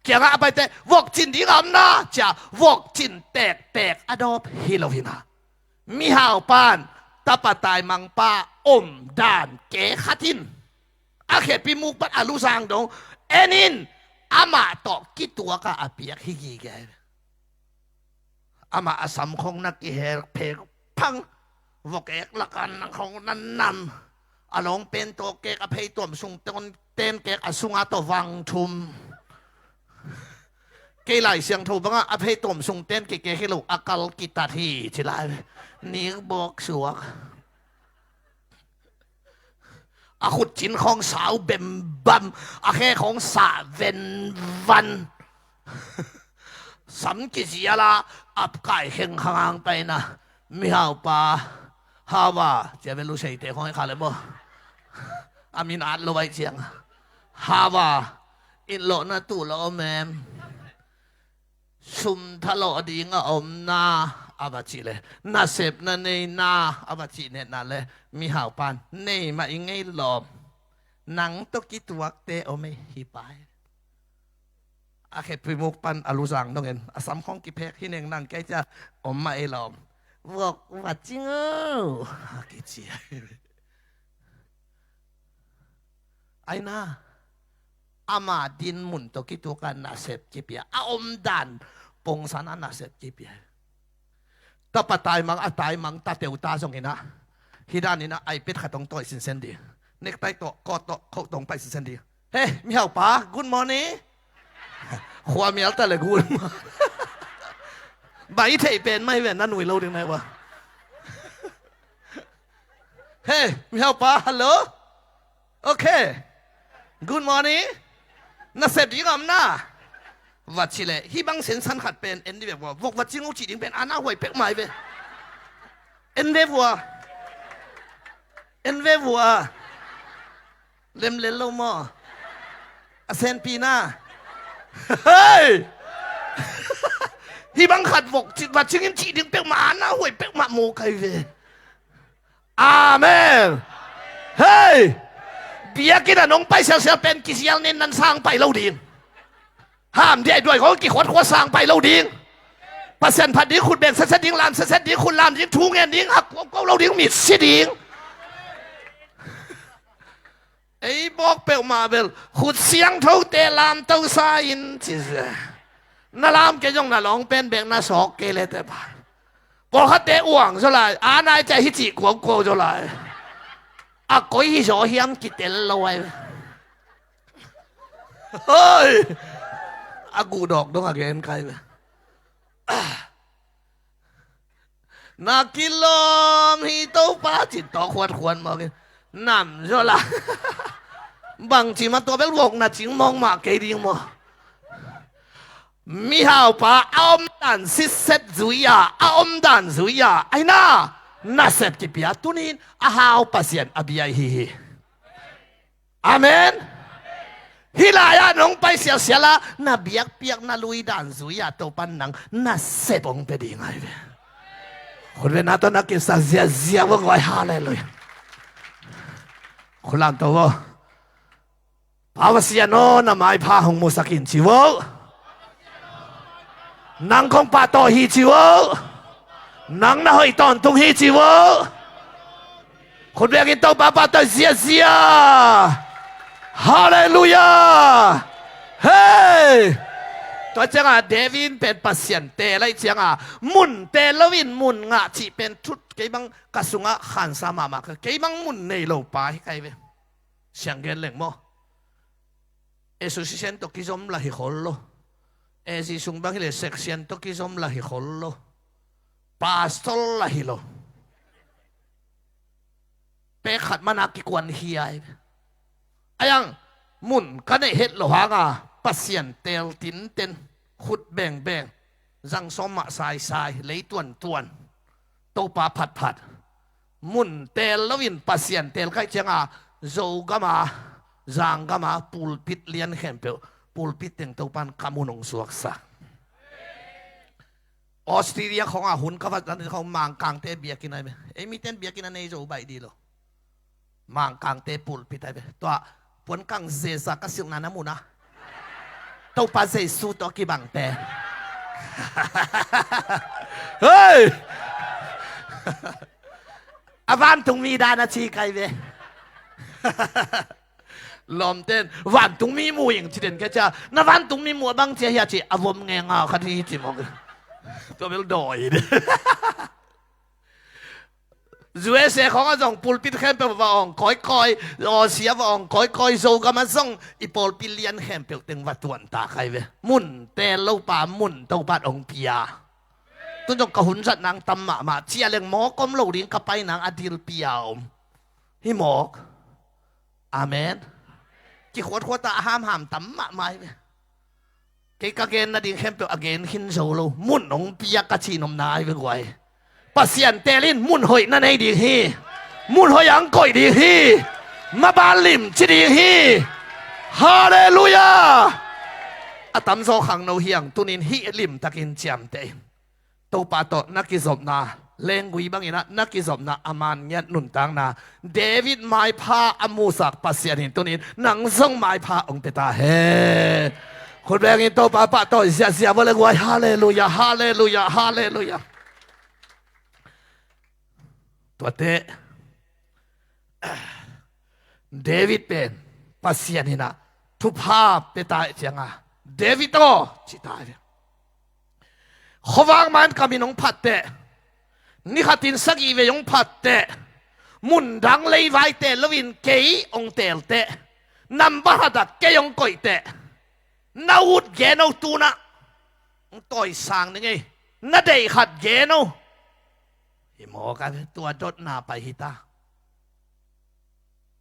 เกี่ยงอะไรแต่วกจินดีงามนะจะวกจินแตกอดอบฮิโลฮินามีหาวปานตาปตายมังปาอมด่านเกขัดินอาเขปิมุกปัดอาลุสังดงเอ็นินอามาตอกกิตัวก็อาเปียกฮิกีแกอามาอาสัมคงนักกิเฮเพกพังวกเอกละกันของนั้นนำอาลงเป็นตัวเกกอภัยตัวสุงเต้นเกกอสุงอาตัววังทุมเกล้เสียงถูกบ้างอภัยตุ่มส่งเต้นเก๋ๆให้ลูกอากาลกิตาทีชิลายนี่บอกสวกอาขุดจินของสาวเบมบัมอาแค่ของสาเวนวันสำกิจยาละอับไก่เข่งห่างไปนะมีหาวปาฮาวาจะเป็นลูกชายเตะของไอ้ข้าเลยบ่อามินอาดลอยเชียงฮาวาอินโลนาตูโลแมมชุมทะเลาะดีงอมนาอาบัจิเลยน่าเสพนั่นในนาอาบัจิเนี่ยนั่นเลยมีหาวปานนี่มาอีกไงหลอมหนังตกิตัวเตอไม่ฮีไปอาเขตพิมุกปันอาลุสังต้องเห็นอาสัมของกิเพกที่หนึ่งนั่งใกล้จะอมมาไอหลอม บอกว่าจริงกี่จีไอ้น่าอามาดินมุนตกิตุกันนาเสพจีเปียอาอมดันปงสันนาเสพจีเปียตะปะตายมังอะตายมังตาเตวตาส่งเห็นนะฮิดานี่นะไอเป็ดขัดตรงต่อยสินเซนดีเน็กไตโตก็โตเขาตรงไปสินเซนดีเฮ้มีเหาป้า good morning ขวามีอะไรแต่ละกูใบเทเป็นไม่เว้นนั่นหนุ่ยเราดึงไหนวะเฮ้มีเหาป้า hello โอเค good morning น่าเสพดีงามนะวัดชิเลฮีบังเซนสันขัดเป็นเอ็นดีแบบว่าวัดจริงอุจิดิงเป็นอาณาหวยเป็กใหม่เว้เอ็นเวฟัวเอ็นเวฟัวเล่มเล่นโลมออาเซนปีน่าเฮ้ยฮีบังขัดวัดจริงอุจิดิงเป็กมาอาณาหวยเป็กมาโมไกเวอาเมนเฮ้ยเบียกินน้องไปเสียเป็นกิจยังเน้นนั้นสร้างไปเล่าดีห้ามได้ด้วยเขากี่ขวดสร้างไปเล่าดีเปอร์เซ็นต์พันดิ้งคุณแบ่งเซตดิ้งลามเซตดิ้งคุณลามดิ้งทูเงินดิ้งหักก็เล่าดิ้งมีสิดิ้งไอ้บอกเปลมาเบลขุดเสียงเท่าเตลามเท่าสายินจิสน่าลามแกยงน่าลองเป็นแบ่งน่าสอกเกเลยแต่ผ่านบอกเขาเตะอ่วงเท่าไรอานายใจฮิจิกวงโกเท่าไรอะก้อยฮิโซเฮียมกิเตลลอยเฮ้ยอากูดอกต้องอาเกนใครไปนักกิโลมีโต๊ะป้าจิตต่อควรมากินน้ำจ้ะละบางทีมาตัวเป็นวงนะจิงมองมาเกดิงมามีหาวป้าอมดันสิเซตจุยาอมดันจุยาไอ้น่าน่าเสพจิเปียตุนินอาหาวปัสยันอภิยาฮีอาเมนฮิลายาน้องไปเสียละน่าเบียกเปียกน่าลุยดันจุยาตัวปันนังน่าเสพองไปดีไงเว้ยคนเป็นนักตัวนักกินสักเสียว่าไงฮาเลยคนหลังตัวภาวะเสียโนน่าไม่พาหงมุสกินชิวนังคงปาโตฮีชิวนังน่าให้ตอนตุงฮีชิวคนเรียกกินตัวปาปาโตเสียฮาเลลูยาเฮ้ตัวเจ้าเดวินเป็นปัสยันเตะไรเจ้ามุนเตลวินมุนงะจีเป็นทุดเกี่ยบังกสุงะขันสามามากเกี่ยบังมุนในโลปาให้ใครเว้เสียงเกลเล่งมั้งเอสุสิเซนตกิจอมละหิขอลโลเอซิซุงบังฮิเลเซ็กเซนตกิจอมละหิขอลโลปาสตอลละหิโลเปขัดมานักกิกวนเฮียไอ้ยังมุนกันได้เฮ็ดโลหะกะปัสยันเตลตินเต็นขุดแบ่งจังสมะสายเลยตวนโตปาผัดมุนเตลลวินปัสยันเตลใครเจ้าโจกามาจังกามาปูลปิดเลียนแคมเปลปูลปิดเต็งโตปันคามุนงสวกสักออสเตรเลียของหุ่นเขาว่าเขามางกลางเตเบียกินอะไรไหมเอ้มีเต้นเบียกินอะไรโจใบดีหรอมางกลางเตปูลปิดอะไรตัวปนกังเซซักกสิงนานามุนะตัวปาเซสูตัวกี่บังเตเฮ้ยอาวันตุงมีดานาชีใครเวลอมเต้นวันตุงมีมูอย่างที่เด่นแค่จะนาวันตุงมีมัวบังเจียจีอาวมเงงอ่ะคันที่จิมองตัวเป็นดอยจูเอเซ่ของอาจารย์ปูลปิดแคมเปลว่าองคอยเสียว่าองคอยโซกามาส่งอีปูลปิเลียนแคมเปลตึงวัดตวนตาใครเว้มุนเตลลูปามุนเต้าปาองพิยาตุนจงกระหุนสัตนางตำมาเชียเลี้ยงหมอกมโลดิ้งกับไปนางอดิลเปียวฮิหมอกอาเมนกี่ขวดตาห้ามตำมาไม่เว้เกี่ยกเกนนาดิ้งแคมเปลอเกนหินโซโลมุนองพิยากระชีนมนายไปไว้ปัสยันเตลินมุนหอยนั่นให้ดีฮีมุนหอยยังก่อยดีฮีมาบาลิมจิดีฮีฮาเลลูยาอาตัมโซขังโนเฮียงตุนินฮีลิมตะกินเจียมเตตัวปาโตนักกิจบนาเลงกุยบังอินะนักกิจบนาอามันยันนุนตังนาเดวิดไม้พาอมูสักปัสยันตุนินนังส่งไม้พาองเปตาเฮคนแรงอินตัวปาโตเสียบ่เลยว่าฮาเลลูยาฮาเลลูยาฮาเลลูยา ตัวเตะเดวิดเป็นปัสยานินะทุภาพเตตายเจียงอ่ะเดวิดโตจิตายขวางมันกามินองพัดเตะนี่ขัดินสักอีเวยองพัดเตะมุนดังเลยไว้เตะลวินเกยองเตลเตะนำบาดักเกยองก่อยเตะนาวุดเกนเอาตูนะต่อยสางนี่ไงนาเดยขัดเกนเอาฮิโมกันตัวดดนาไปฮิตา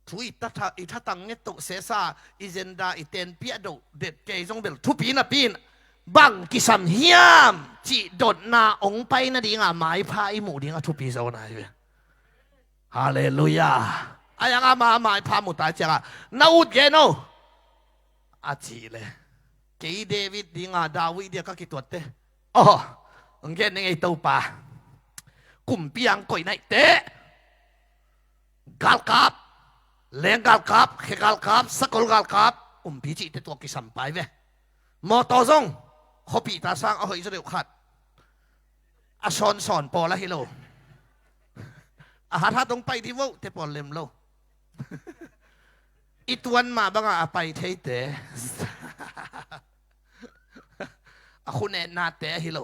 ทุยตัดอีทัตังเงตุเสซาอิเจนดาอิเตนเปียโดเด็ดเกยจงเบลทุปีนาปีนบังกิสัมเฮียมจีดดนาองไปนาดีงาหมายพายหมู่ดีงาทุปีโซนายฮาเลลูยาอายังอามาหมายพาหมู่ตาเจ้านาอุดเกโนอาจีเลยเกยเดวิดดีงาดาวิดเดียก็คิดตัวเตอ๋อองเกนยังไงตัวป่ากลุ่มปียังก่อยในเตะกาลกับเลงกาลกับเขกาลกับสกุลกาลกับปีจีเตตัวกิสัมไปเวมอตอซงเขาปีตาสร้างเอาให้จะเร็วขัดอาสอนปอละฮิโลอาหารตรงไปที่ว่าเทปอลเลมโลอีตวนมาบังอาไปเทเตอาคุณเอ็นนาเตฮิโล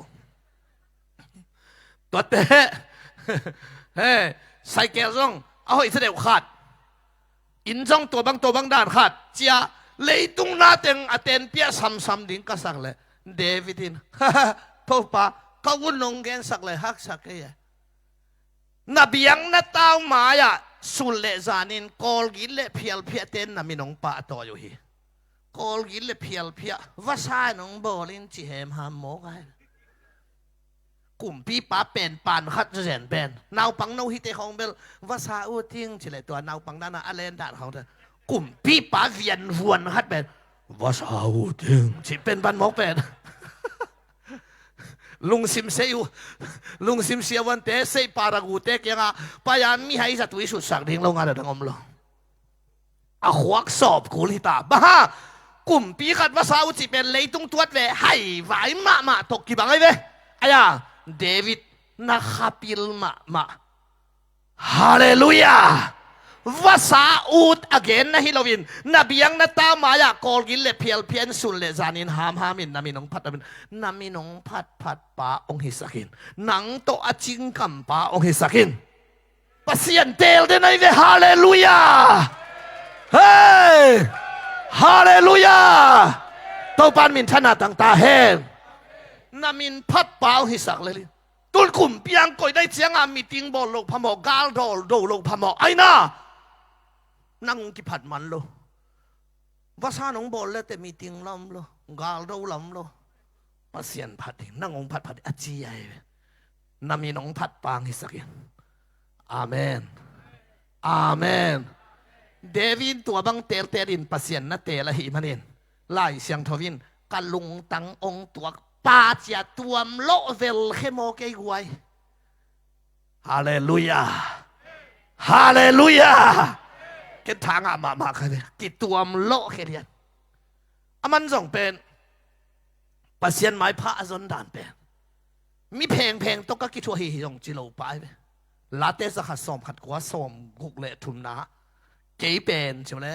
ตัวเตเฮ้ใส่แก้วซงเอาให้จะเร็วขัดอินซงตัวบางด้านขัดเจียเลยตุงนาเต็งอเตนเปียซ้ำๆดิ้งก็สักเลยเดวิดินทุบปะก็วุ่นลงเกนสักเลยฮักสักเลยนับยังนัดเต้าหมายะสุลเลจานินกอลกิเลเพียลเพียเต็นนามินองปะต่ออยู่ฮีกอลกิเลเพียลเพียว่าใช่น้องบอลินจีเฮมฮามโมกไงกลุ่มพี่ป้าเป็นปานขัดเจนเป็นนาวปังนาวฮิตของเบลว่าซาอูทิ้งเฉลยตัวนาวปังด้านอะไรด่านของเธอกลุ่มพี่ป้าเวียนวนฮัดเป็นว่าสาวจึงที่เป็นบันมกเป็นลุงซิมเซียวลุงซิมเซียวันเตะเซปารากูเตะเกียงอ่ะพยายามมีให้สัตว์วิสุทธิ์สักดิ้งลงอะไรทั้งอมโลอ่ะขวักสอบกุลิตาบ้ากลุ่มพี่ขัดว่าสาวที่เป็นเลยตุงตัวเวให้ไว้มาตกกี่บังไอ้เวไอ้ยาเดวิดนักขับพิลมาฮาเลลูยาว่าซาอูดอเกนนะฮิโลวินนบียังนัตตามายากอลกินเลเพียลเพียนสุนเลจานินฮามินนามินองพัดนามินองพัดป้าองฮิสักินนังโตอจิงคัมป้าองฮิสักินปัสยันเตลเดนัยเวฮาเลลูยาเฮ้ฮาเลลูยาโตปันมินชนะตั้งตาเฮนนามินพัดป้าองฮิสักเลยตุลคุมเปียงก่อยได้เสียงอามีติงบอลโลกพมอกาลโดโลกพมอไอ้น่านั่งกิพัดมันโลว่าซาหนองบอลแล้วแต่มีติงลำโลกาลโดลำโลมาเสียนพัดนั่งองพัดอาจีใหญ่นามีน้องพัดปางฮิสักยันอาเมนอาเมนเดวินตัวบังเตลรินปัสยันนัเตละหิมันเองไล่เสียงทวินกันลุงตังองตัวปาจะตัวมโลเวลเขโมเกยกวยฮาเลลูยาฮาเลลูยาเกิดทางอามากันเลยกิดตัวมโลเขเรียนอามันส่งเป็นปัสยันไม้พระจนด่านเป็นมีเพลงตกก็กิดทัวหิยงจิโลไปลาเตสขัดสอมขัดกว่าสอมกุกเละทุมนะเกยเป็นใช่ไหม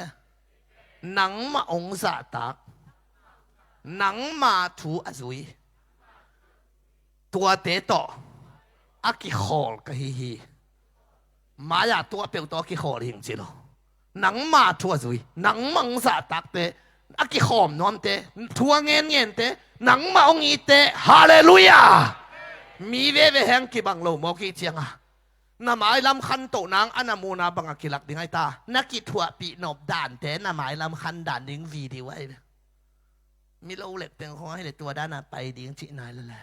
หนังมาองศาตักหนังมาถูอจุยตัวเตะต่ออากิขอลก็ฮีมายาตัวเปียวตัวกิขอลหิงจิโลหนังมาถูอจุยหนังมังสาตักเตะอากิขอมนอนเตะทัวเงี้ยเตะหนังมาองอีเตะฮาเลลูยามีเวแหงกิบังโลมอกิเจียงอ่ะน้ำหมายลำคันโตนางอนามูนาบังกิลักดิ้งไอตานักกิทัวปีนบด่านเตะน้ำหมายลำคันด่านดิ้งวีดีไว้มีเราเล็กเต็งคอให้เลยตัวด้านไปดิ้งจีนายแล้วแหละ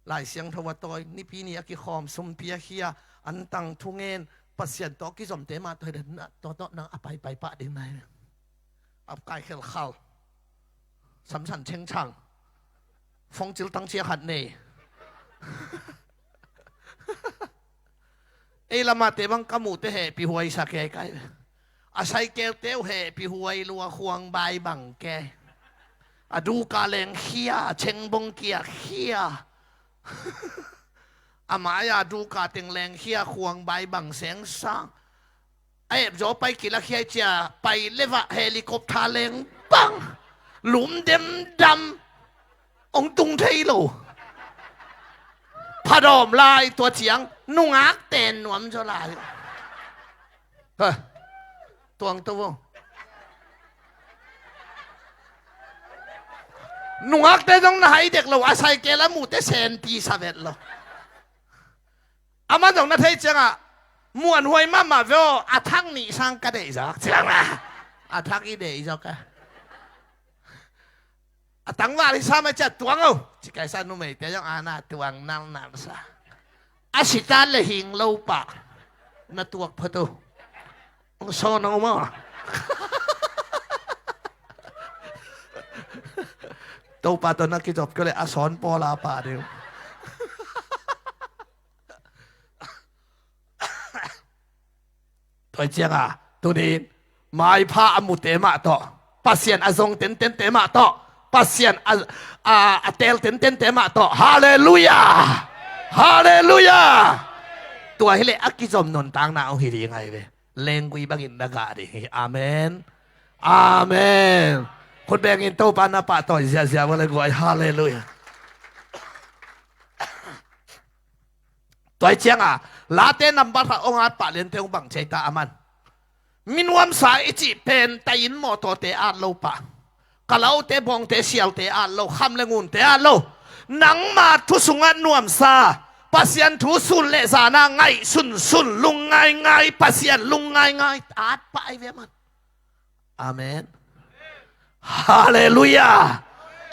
หลายเสียงทวตอยนี่ปีนี้อากิคอมสมเพียเฮียอันตังทุเงินปัสยันตอกิสมเตมาตัวเดินต่อนางอไปปะดิ้งนายอับไก่เขลข้าวสำชันเชงช่างฟงจิลตังเชียขัดเน่เอลามาเตบังกมูเตเหปีหวยสักแก่ไก่อาศัยเกลเตวเหปีหวยลัวควงใบบังแกดูกาเลงเขียเชงบงเกียเขีย อามายาดูกาเต็งแรงเขียควงใบบังแสงสร้างไอ้โจไปกินละเขียเจียไปเลวะเฮลิคอปเตอร์เลงปังหลุมเต็มดำองตุงเทโลพระดอมลายตัวเฉียงนุ่งอักเต้นหนวมเจ้าลายเฮ้ยตวงตัวนุ่งอักเต้นต้องไหนเด็กเราอาศัยเกล้ามูเตเซนปีสาเวตเราอามาตรงนั้นเทจังอ่ะมวนหวยมาเวลอาทังนี่สังกัดอีจักจังอ่ะอาทังอีเดอีจักอ่ะอาตังว่าที่สามจะตวงเอาจิกไก่สันนุ่มเอ๋แต่ยังอาณาตวงนั่นซะอาศิตาเลหิงเล่าปะนัตัวพระตูองโซนเอามาตัวปะตัวนักกิจบก็เลยอาสอนปอลาปะเดียวตัวเจียงอ่ะตัวนี้ไม่พาอมุเตมาต่อปัสเซียนอาซงเต็นเตมาต่อปัสเซียนเตลเต็นเตมาต่อฮาเลลูยาฮาเลลูยาตัวให้เลยอักกิจมนนตังนาเอาหิริยังไงเว้เลงกุยบังอินดากาดิอาเมนอาเมนคนแบ่งอินโตปานาปะต่อเสียวันเลยกวยฮาเลลูยาตัวเจียงอ่ะลาเต้นนำบัตรองอาปะเลียนเตงบังใจตาอามันมินวมสายจิเป็นแต่ยินโมโตเตอาโลปะกะเลาเตบองเตเสียวเตอาโลคำเลงุนเตอาโลนังมาทุสุงานนวมซาปัสยันทุสุนเลสานาไงสุนลุงไงปัสยันลุงไงอาดไปเวมันอาเมนฮาเลลูยา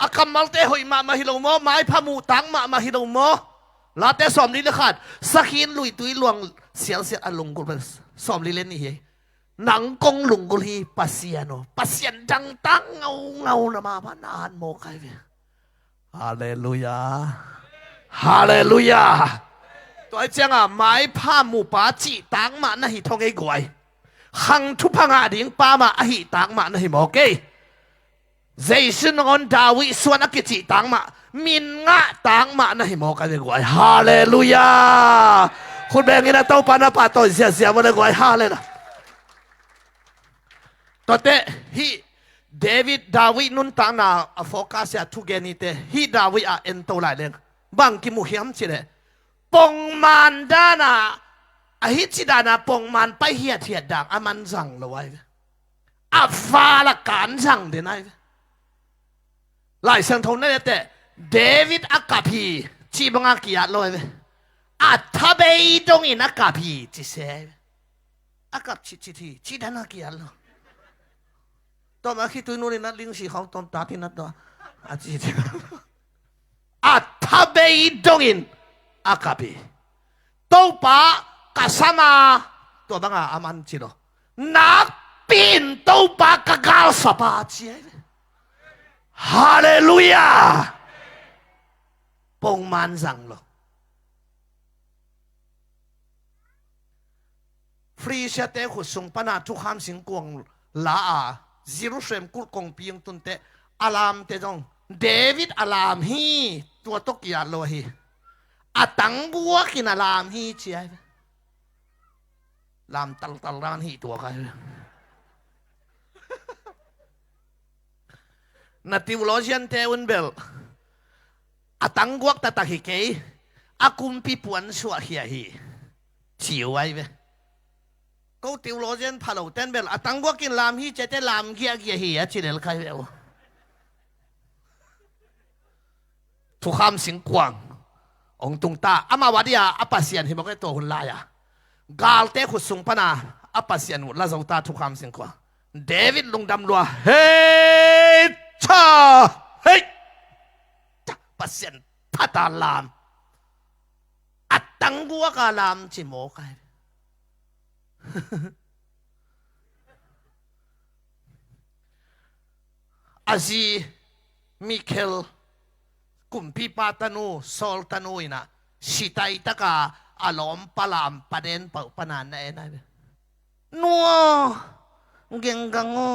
อาคัมมัลเตหอยมาฮิโลโมไม้พามูตังมาฮิโลโมลาเตสอมลีเลขาดสักหินลุยตุยลวงเสียอลงกุลสอมลีเลนี่เฮหนังกงลุงกุลฮีปัสยันปัสยันจังตังเงานะมาพนานโมกไอเวฮาเลลูยาฮาเลลูยาตัวเจ้าไม้ผ้าหมูป่าจีตังมานะฮิทองไอ้กวยขังทุพังอาดิงป้ามาอหิตังมานะฮิโมเกเจสุนอนดาวิสวนกิจิตังมามินงะตังมานะฮิโมกันไอ้กวยฮาเลลูยาคุณแบงกินะเต้าปานาปาโตเสียวันไอ้กวยฮาเลนะตัวเตฮิเดวิดดาวินุนตังนาโฟกัสทุกเกนิเตฮิดาวิอาเอ็นโตไลเลงบังกิมุฮิมชิเลปงมันดานาอหิจิดานาปงมันไปเหียดดังอามันสั่งเลยไว้อาฟาละการสั่งเดนไอหลายสังทนนั่นแต่เดวิดอากาพีชีบังอากิยาเลยอาทับเบยตรงอินอากาพีจิเซอากาพีชีดันอากิยาเลยต่อมาคิดตัวนู้นนัดลิงสีของตอนตาที่นัดตัวอาจิตอาทับเบยตรงอินอากาพีตัวป้ากษามาตัวบังอามันจิโรนักปีนตัวป้ากกาลสปาจิฮาเลลูยาปงมันสั่งโลฟรีเชตเตขุดส่งปนาทุกคำสิงกวงลาจิรุเซมกุลกงปียงตุนเตอลามเตจงเดวิดอลามฮีตัวตกิยาโลฮีอาตังบัวกินอลามฮีเชียลามตัลรานฮีตัวใครนาติวโลเชียนเทวันเบลอาตังกวักตะตะฮิเกยอากุมปีปวนสวะเฮียฮีชิวไว้เว้ก็ติวโลเชียนพาโลเทนเบลอาตังกวักกินลามฮีเจเตลามเกียฮีชิเลลใครเว้ทุกคำสิงกวางองตุงตาอามาวัดยาอปัสยันฮิบอกให้ตัวหุ่นลายากาลเตขุดสุงปนาอปัสยันหุ่นลาจงตาทุกคำสิงกวางเดวิดลงดำรัวเฮ้ชาเฮ้ยปัสยันพัตาลามอัตตังกัวกาลามจิโมกายอาซีมิเคลกุมพีปาตานูโซลตานูอินะสิตายตะกาอารมณ์ปลามประเด็นเปิดปนานได้ไหมนัวเก่งกังโง่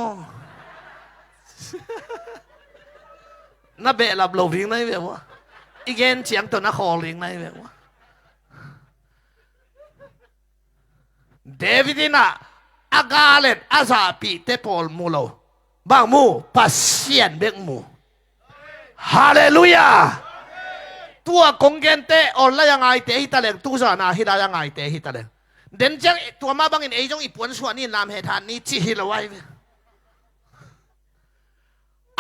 น่าเบะหลับหลบลิงได้ไหมวะอีกเกนเฉียงตัวนักคอลิงได้ไหมวะ เดวิดน่ะอากาเลตอาซาปีเตปอลมูโลบางมูปัสเซียนเบกมูฮาเลลูยาตัวกงเกนเตอลละยังไงเตฮิตาเลงตู้สานาฮิดายังไงเตฮิตาเลงเดนจังตัวมาบางอินเอจงอีปวนส่วนนี้ลามเหตุการณ์นี้จิฮิลไว้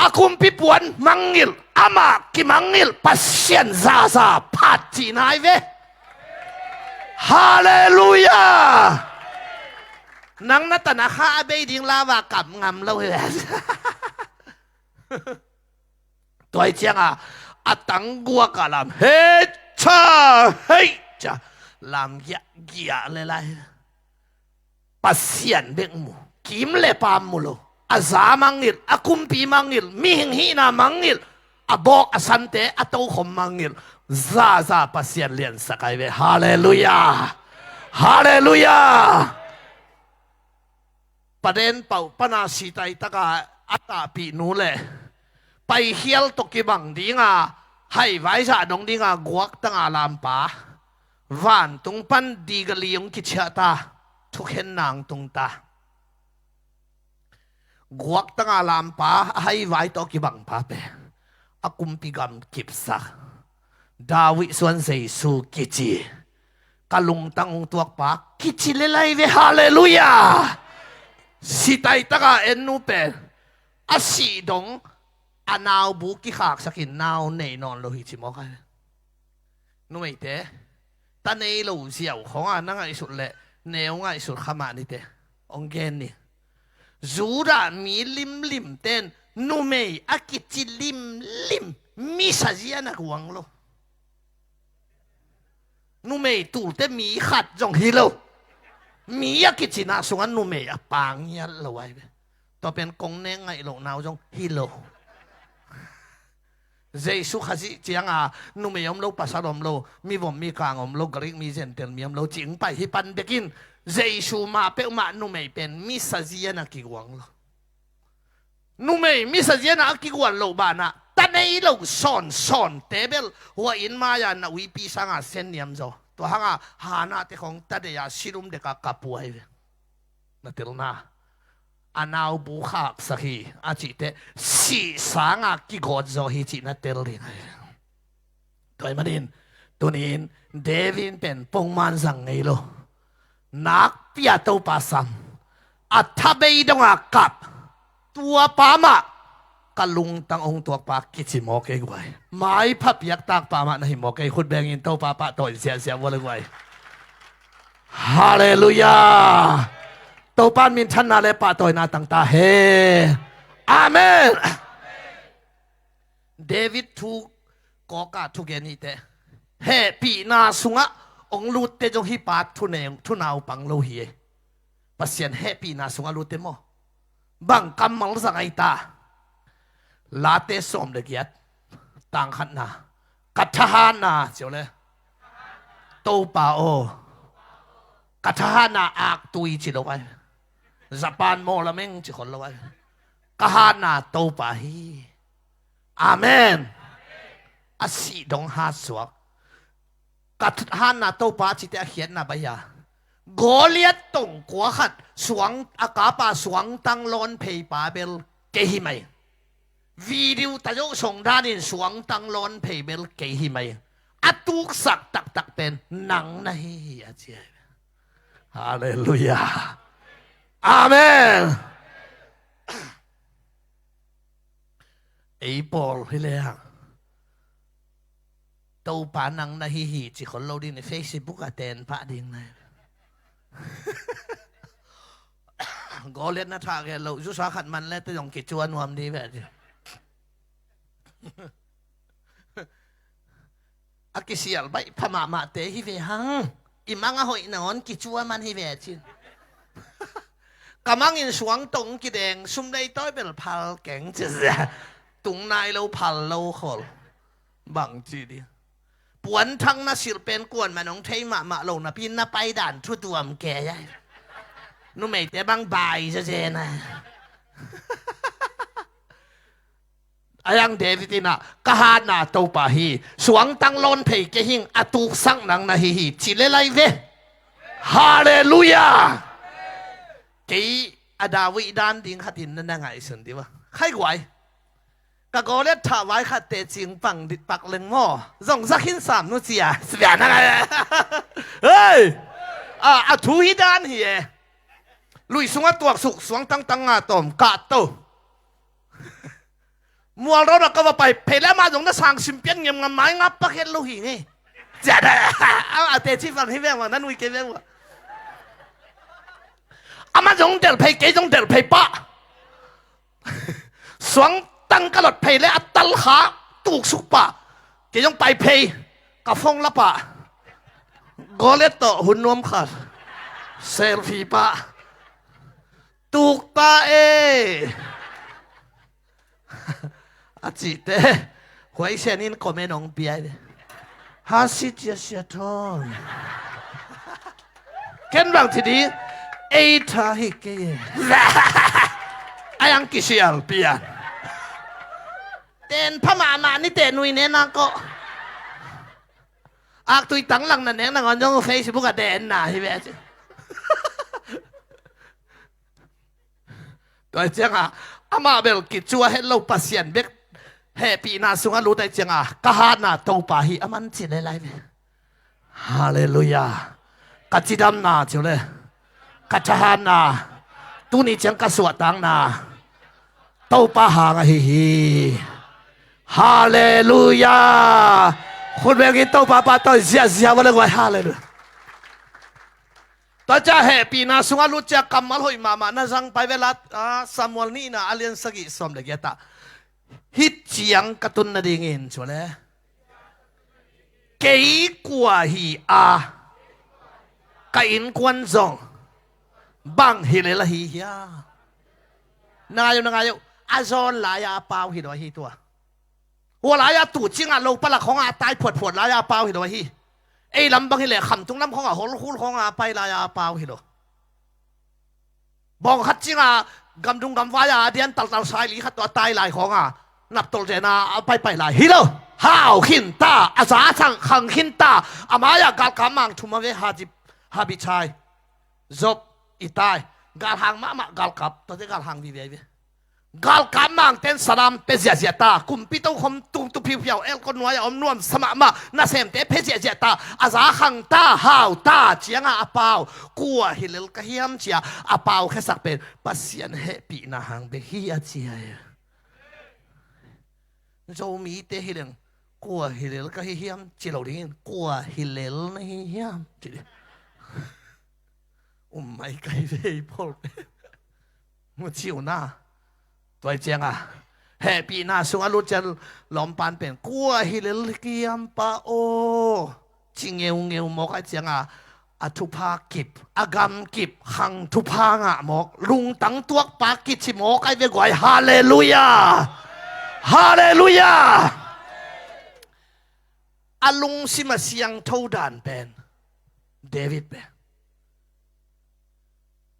อาคุมพิปวนมังงิลอามากิมังงิลปัสเซียนซาซาพัดจีนายเวฮาเลลูยานังนัตนาคาเบดิงลาวากับงำเราเลยตัวเจียงอาตังกัวกะลามเฮชาเฮจ้าลามยะกียเลยไรปัสเซียนเบกมูกิมเลปามมูโลอาซามังงิลอาคุมปีมังงิลมีหิงฮีนามังงิลอาบอกอาสันเตอาโตขมมังงิลซาซาปัสเซียนเลียนสกายเวฮาเลลูยาฮาเลลูยาประเด็นเป่าปนาสีไตตะกาอัตตาปีนูเลไปเฮียลตกิบังดีงาให้ไว้จะดงดีงากวกตั้งอาลามป่าวันตุงปันดีกลียงกิจตาทุกเห็นนางตุงตากวกตั้งอาลามป่าให้ไว้ตกิบังป่าเปอากุมปิกามกิบสักดาวิส่วนเสสูกิจิกะลุงตั้งองตัวป่ากิจิเลไลเวฮาเลลูยาสิไตตะกาเอ็นนูเปอาสีดงอานาวบุกิขากสกินนาวเนนอนโลหิตมอกกันนู่นเตะตาเนยลูเสียวของอันนั่งไอสุดเละเนวไอสุดขมานี่เตะองเกนนี่จูรามีลิมลิมเต้นนู่นเมย์อากิจิลิมลิมมีสัจญานักวังโลนู่นเมย์ตูเต้มีขัดจงฮิโลมีอยากกิจนาส่วนนุ่มเมียปางยันเลยต่อเป็นกงเน่งไงหลงนาวจงฮิโลเจสุขสิเจียงนุ่มเมียมโลภาษาลมโลมีผมมีกลางอมโลกริกมีเจนเตลมีมโลจิงไปฮิปันเบกินเจสุมาเปมานุ่มเมียเป็นมิสเจียนักกิกวังโลนุ่มเมียมิสเจียนักกิกวังโลบานะแต่ในโลกสอนเตเบลหัวอินมายันวิปีสังอาเซนเนียมโจตัวหางหานาเตของตัดยาสิรุมเด็กกับป่วยนั่นเตลน่าอันเอาบุคคลสักทีอาจิเตสีสังกิกอดโจฮิจินั่นเตลลิงตัวมันดินตัวนี้เดวินเป็นปงมันสังไงโลนักพิจารณาปัสสัมอัฐเบยดงกับตัวปามะกะลุงตั้งองตัวปากกิจิโมเกกไว้ไม่พับยักตากปามะในโมเกคุณแบงอินโตปาปะต่อยเสียวันเลยไว้ฮาเลลูยาโตปานมินทันนาเลปะต่อยนาตั้งตาเฮอาเมนเดวิดถูกกอกาทุกเกนิเตเฮปีนาสุงะองลูเตจงฮิปาทุเนงทุนาวปังโลฮีปัสเซียนเฮปีนาสุงะลูเตโมบังกำมังสังไอตาลาเตสอมเด็กยัดต่างขันนากัทหานาเจียวเลยโตปาโอกัทหานาอักตุยจิโลไว้ญี่ปุ่นโมละเมงจิคนละไว้กัทหานาโตปาฮีอาเมนอาศิดงฮาสวกกัทหานาโตปาจิเตอเขียนนาบายาโกเลียตตงกัวขัดสวงอากาปาสวงตังลอนเพย์ปาเบลเกฮิไมวิดีโอตาโยส่งด้านอินสวงตังลอนเพย์เบลเกฮิไมอัตุกสักตักเป็นหนังนะฮีอาเจียฮาเลลูยาอาเมนไอ้ปอลฮิเลฮะเต้าปานังนะฮีจิคนเราดีในเฟซบุ๊กเตนพระดิ่งนะก็เล่นนะท่าแกเราจุสาขัดมันแล้วต้องกิจจวนความดีแบบนี้อากิเสียลไปพม่ามาเตะฮิเวหังอิมังอะหอยนอนกิจจวนมันฮิเวจินกำมังอินสวงตรงกิแดงซุ่มได้ต้อยเป็นพัลแกงจะตุงนายเราพัลเราขอลบังจีดีปวนทั้งน่าศิลเป็นกวนมาน้องเทยมาลงนะพี่น่าไปด่านทุตัวมแก่ยัยนุ่มไม่แต่บางใบจะเจนะอายังเดวิดนะกะฮานาโตปาฮีสวงตังลอนเพย์เกหิงอตุกสังนังนะฮีจิเลไลเว ฮาเลลูยากี่อาดาวิดานดิงขัดหินนั่นไงสุนดีวะใครไหวกะโกเลถาวายขัดเตจิงปังดิปักเลงหม้อส่งสักหินสามนุเสียเสียนั่นไงเฮ้ยทูฮิดานเฮียลุยสวงตัวสุกสวงตั้งตอมกะโตมัวเราก็ว่าไปเพลมาตรงนั้นสั่งสิมเปียงเงียบงไม้งับปะเค็ดลุยไงจะได้เตจิฟังให้แม่ว่านั้นวิเกแม่ว่ามาตรงเดลเพเกตรงเดลเพปะสวงตั้งกระโดดเพลอัตตลหาตุกสุกปะเกยงไปเพกับฟงละปะกอเลตโตหุ่นนวมขาดเซลฟีปะตุกตาอาจิเตหวยเชนินก็ไม่น้องเปียเลยฮาซิเจียเสียทอนเกันบางทีดีเอทาฮิเกยอายังกิเชียลเปียเต้นพม่ามานี่เต้นนุยเนี่ยนะก็อักตุยตั้งหลังนั่นเองนะก่อนจงเฟซบุ๊กเต้นน่ะฮิเวจตัวเจ้าอามาเบลกิจชัวเฮลโลปัสยันเบกเฮปีนาสุงรู้ได้จังกะฮานาโตปาฮีอามันจิเลไลเบฮาเลลูยากัจจิดัมนาจิเลกัจจฮานาตุนี่จังกะสวดตังนาโตปาหางฮีฮาเลลูยาคุณเบกิโตปาปาโตเสียเสียวันเลยว่าฮาเลลูยาตาจ้าเฮปีนาสุงรู้จักกำมัลหอยมานะจังไปเวลาสามวันนี้นะอาเลียนสกิสมเด็กตาฮิตเจียงกระตุนนาดิ่งเงินชัวเลยเกี่ยกว่าฮีกอินควันซองบังฮิเลละฮียานายอาจอนลายาเปล่าฮิโดฮีตัวหัวลายาตู่จิงโลกปลักของตายผดลายาเปล่าฮิโดฮีไอ้ลำบังฮิเลขำตรงน้ำของหุ่นหุ่นของไปลายาเปล่าฮิโดบองขัดจิงกำดุงกำวายาเดียนตัลสายลีขัดตัวตายลายของนับตัวเจนาไปลายฮิโลห้าวขินตาอาสาสังขังขินตาอามายากาลกามังทุมาเวฮาบิชัยจบอีตายกาลหางมากาลกับตัวที่กาลหางวิเวกาลกามังเต้นสลามเปเจียตาคุมปิโต้คมตุ้งตุพิวเอลคนน้อยอมนวมสมะมานาเซมเตเพเจียตาอาสาขังตาห้าวตาเจียงอาเปากลัวฮิเลลกะเฮียมเจียอาเปาแค่สักเป็นปัสยันเฮปีนาหางเบฮีอาเจียโจมีเตฮิเลงกลัวฮิเลลกะเฮียมจิโลลินกลัวฮิเลลนะเฮียมจิไม่ไกลเลยพอมันชิวหน้าตัวเจียงเฮปีนาสุงรู้จะลอมปันเป็นกลัวฮิเลลกิยมปะโอจิงเงียวมอกไอเจียงทุพากิบอากรรมกิบหังทุพางหมอกลุงตั้งตัวปากิชิมอกไอเวกวยฮาเลลูยาฮาเลลูยาอาลุงสิมาเสียงเท่าดานเป็นเดวิดเป็น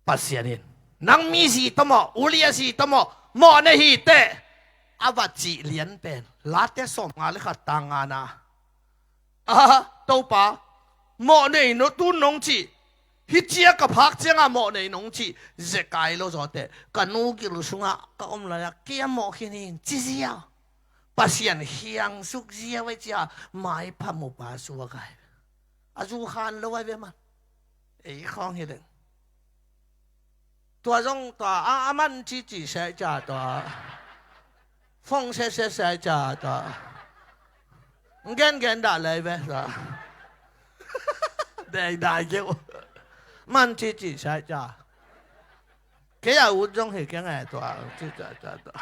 ปัสยานินนังมีสีตมออุลียสีตมอมอเนฮีเตอวัจิเลียนเป็นลาเตสมงาเลขัดตังานาตัวปามอเนนตุนงจีฮิเจียกับพักเจียงมอเนนงจีเจกายโลจอเตกันนูกิลุสุงะก็อมลายเกียมอขินินจิเซียปัสยันเฮียงสุกเจียไว้จ้าไม่พมุปาสัวกายอาจูฮันโลไว้เวมันไอ้ข้องเฮดตัวจงตัวมันจีใช้จ่าตัวฟงใช้จ่าตัวเงินด่าเลยเว้ยตัวได้เกี่ยวมันจีใช้จ่าแค่อุจงเหตุแค่ไงตัวจีจ่าตัว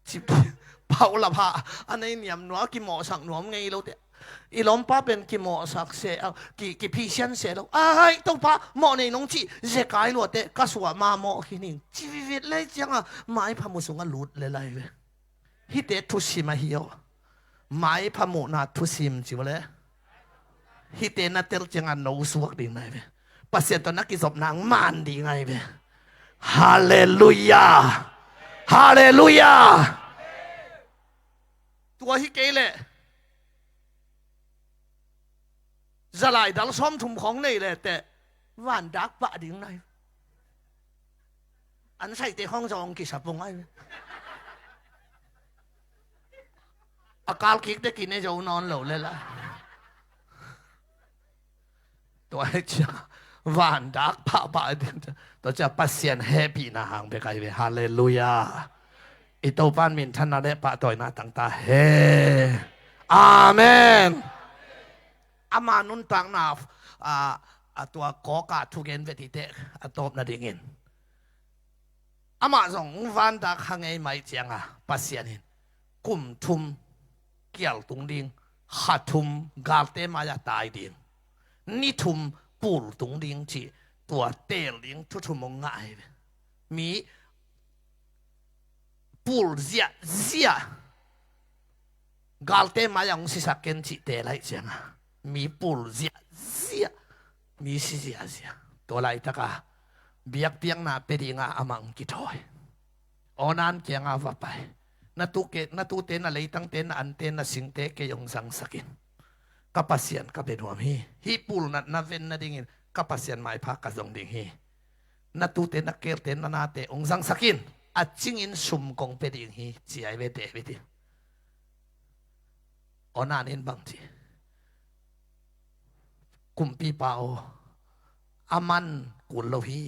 จีเผาละพะอันนี้เนี่ยหนูกินหมอสักหนูไงเราเดอีล้อมป้าเป็นกินหมอสักเสียกี่พี่เชียนเสียแล้วตัวป้าหมอในน้องจีเจ๊กายหลวดเดก็สวดมาหมอคินิงชีวิตเลยจังไม่พามุสงกันหลุดเลยเว้ยฮิเดทุสิมาฮิโอไม่พามุนาทุสิมจิวเลยฮิเดนัดเตลจังอันโนสวกดีไงเว้ยปัสเซียนตอนนักกิจศพนางมันดีไงเว้ยฮาเลลูยาฮาเลลูยาตัวฮิเกเลจะไล่ดัลซ้อมทุ่มของนี่เลยแต่ ว่านดักปะดิ่งไหนอันใส่เตะห้องจองกิจปงไอ้อากาศคิกได้กินในโจนอนเหลวเลยล่ะตัวไอ้เจ้าว่านดักปะดิ่งตัวจะปัสเซียนแฮปปี้นะฮังไปไกลไปฮาเลลูยาอิโตปานมินท่านนาเดปะต่อยนาตั้งตาเฮอาเมนอามานุนตังนาตัวกอกาทุเกนเวทิเตอตบนาดิ่งอามาส่งวันดักหังไอไม่เจียงปัสเซียนินกุมทุมเกี่ยวตุงดิ่งขัดทุมกาเตมายาตายดิ่งนี่ทุมปูลตุงดิ่งจีตัวเตลดิ่งทุมงง่ายมีปูลเสียกาเตมายองสิสักเกนจีเตไลเจียงมีปูลเสียมีเสียตัวไรตะกาเบียกเปียงนาเปดีงาอมังกิทอยอนันเกียงอาว่าไปนาตุเตนอะไรตั้งเตนอันเตนนาสิงเตเกยองสังสกินกับปัสเซียนกับเป็นหัวฮีปูลนาเวนนาดิ่งกับปัสเซียนไม่พักกับงดิ่งฮีนาตุเตนนักเกลเตนนาเตองสังสกินอาจิงอินสุมกงเปดิ่งฮีจีไอเวเตวิติอนันอินบังจีกุมปีเปาอามันกุลโลฮี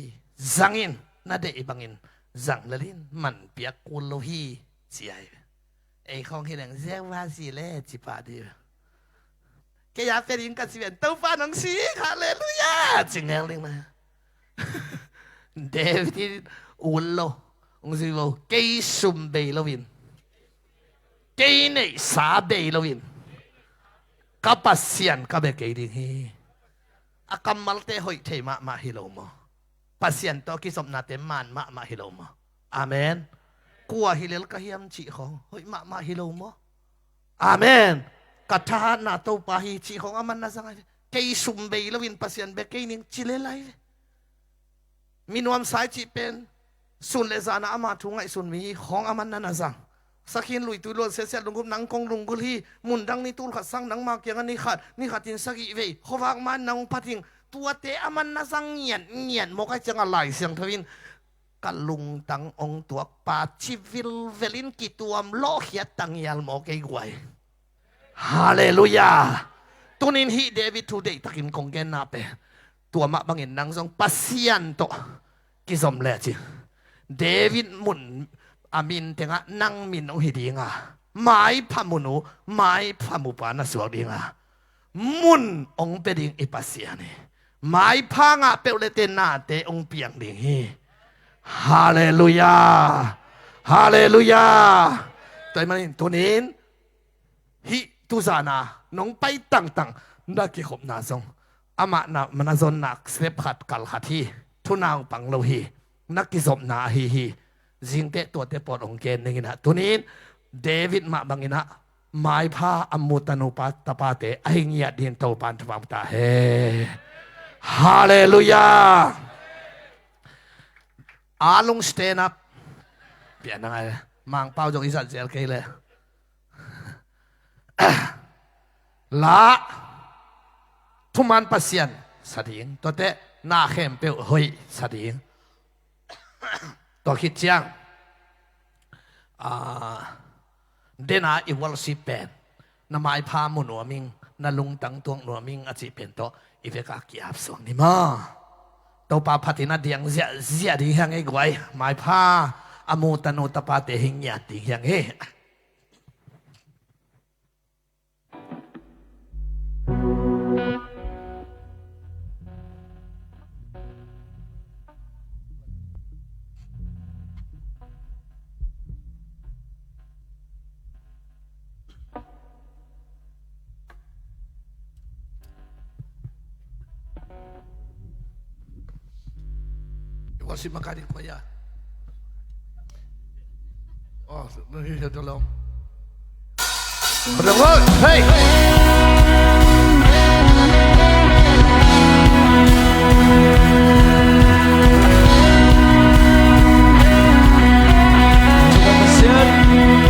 จังอินนาเดอิบังอินจังเลลินมันเปียกกุลโลฮีจีไอไอของที่หนึ่งเจ้าว่าสิเล่จิปาดีแกอยากเป็นยิงกัดสิเวนตัวฟ้าหนังสีฮาเลลูยาจริงแล้วเลยนะเดวิดอุลโลองค์สิโลเกยสุมเบลวินเกยเนสาเบลวินกับปัสเซียนกับเบเกยดิ่งฮีอากัมมัลเตหอยเทมาฮิโลมปัสเซียนตัวกิสมนาเตมันมาฮิโลมอาเมนกัวฮิเลลกะเฮียมจีของหอยมาฮิโลมอาเมนกัทหานาโตปาฮิจีของอามันนาสังเกยสุมเบลวินปัสเซียนเบเกยนิงจิเลไลมินวมสายจีเป็นสุนเลซานาอามาทุงไอสุนมีของอามันนาสังสักหินลุยตุลเสียลุงกุมนังกงลุงกุลีมุนดังนี่ตุลขัดสังนังมาเกียงนี่ขัดทินสักอีเวขวากมันนังพัดิงตัวเตอามันนาสังเงียนโมกจังอะไรเสียงทวินกัลุงตังองตัวปาชิวิลเวลินกิตัวมโลเฮียตังยัลโมกไกวยฮาเลลูยาตุนินฮิเดวิดทูเดย์ตักินคงเกนนาเปตัวมาบังเงินนังทรงปัสยันโตกิสมเลจิเดวิดมุนอามินเตงะนั่งมินองหิดีงาไม้พามุนูไม้พามุปานาสวกดีงามุนองเปดิงอิปัสเซียนีไม้พางะเปลเลเตนาเตองเปียงดิงฮีฮาเลลูยาฮาเลลูยาตัวมันตัวนี้ฮิตุซานาน้องไปตั้งนักเกี่ยวกับนาซงอามานามันนาซนนักเสพขัดกัลขัดฮีทุนางปังโลฮีนักกิสมนาฮีจิงเตตัวเตปอดองเกนนี่นะตัวนี้เดวิดมาบังอินะไม้พาอมุตานุปัตตปาเตไอเงียดินโตปันทวังตาเฮฮาเลลูยาอาลุงสเตนับเปลี่ยนยังไงมังเป้าจงอิสัตเจลเกเลยละทุมันปัสเซียนสะดิงตัวเตนาเข้มเปลหอยสะดิงตัวคิดเชียงเดน่าอีวอลซีเป็นน้ำไม้พามุนหัวมิงนาลุงตังตวงหัวมิงอาจิเป็นตัวอีเวกากีอับสวงนี่มาตัวปาพัตินาเดียงเสียดีแห่งไอ้กวยไม้พาอมูตโนตปาเตหิงยาติแห่งเฮsi makadi ko ya oh no he had to long hey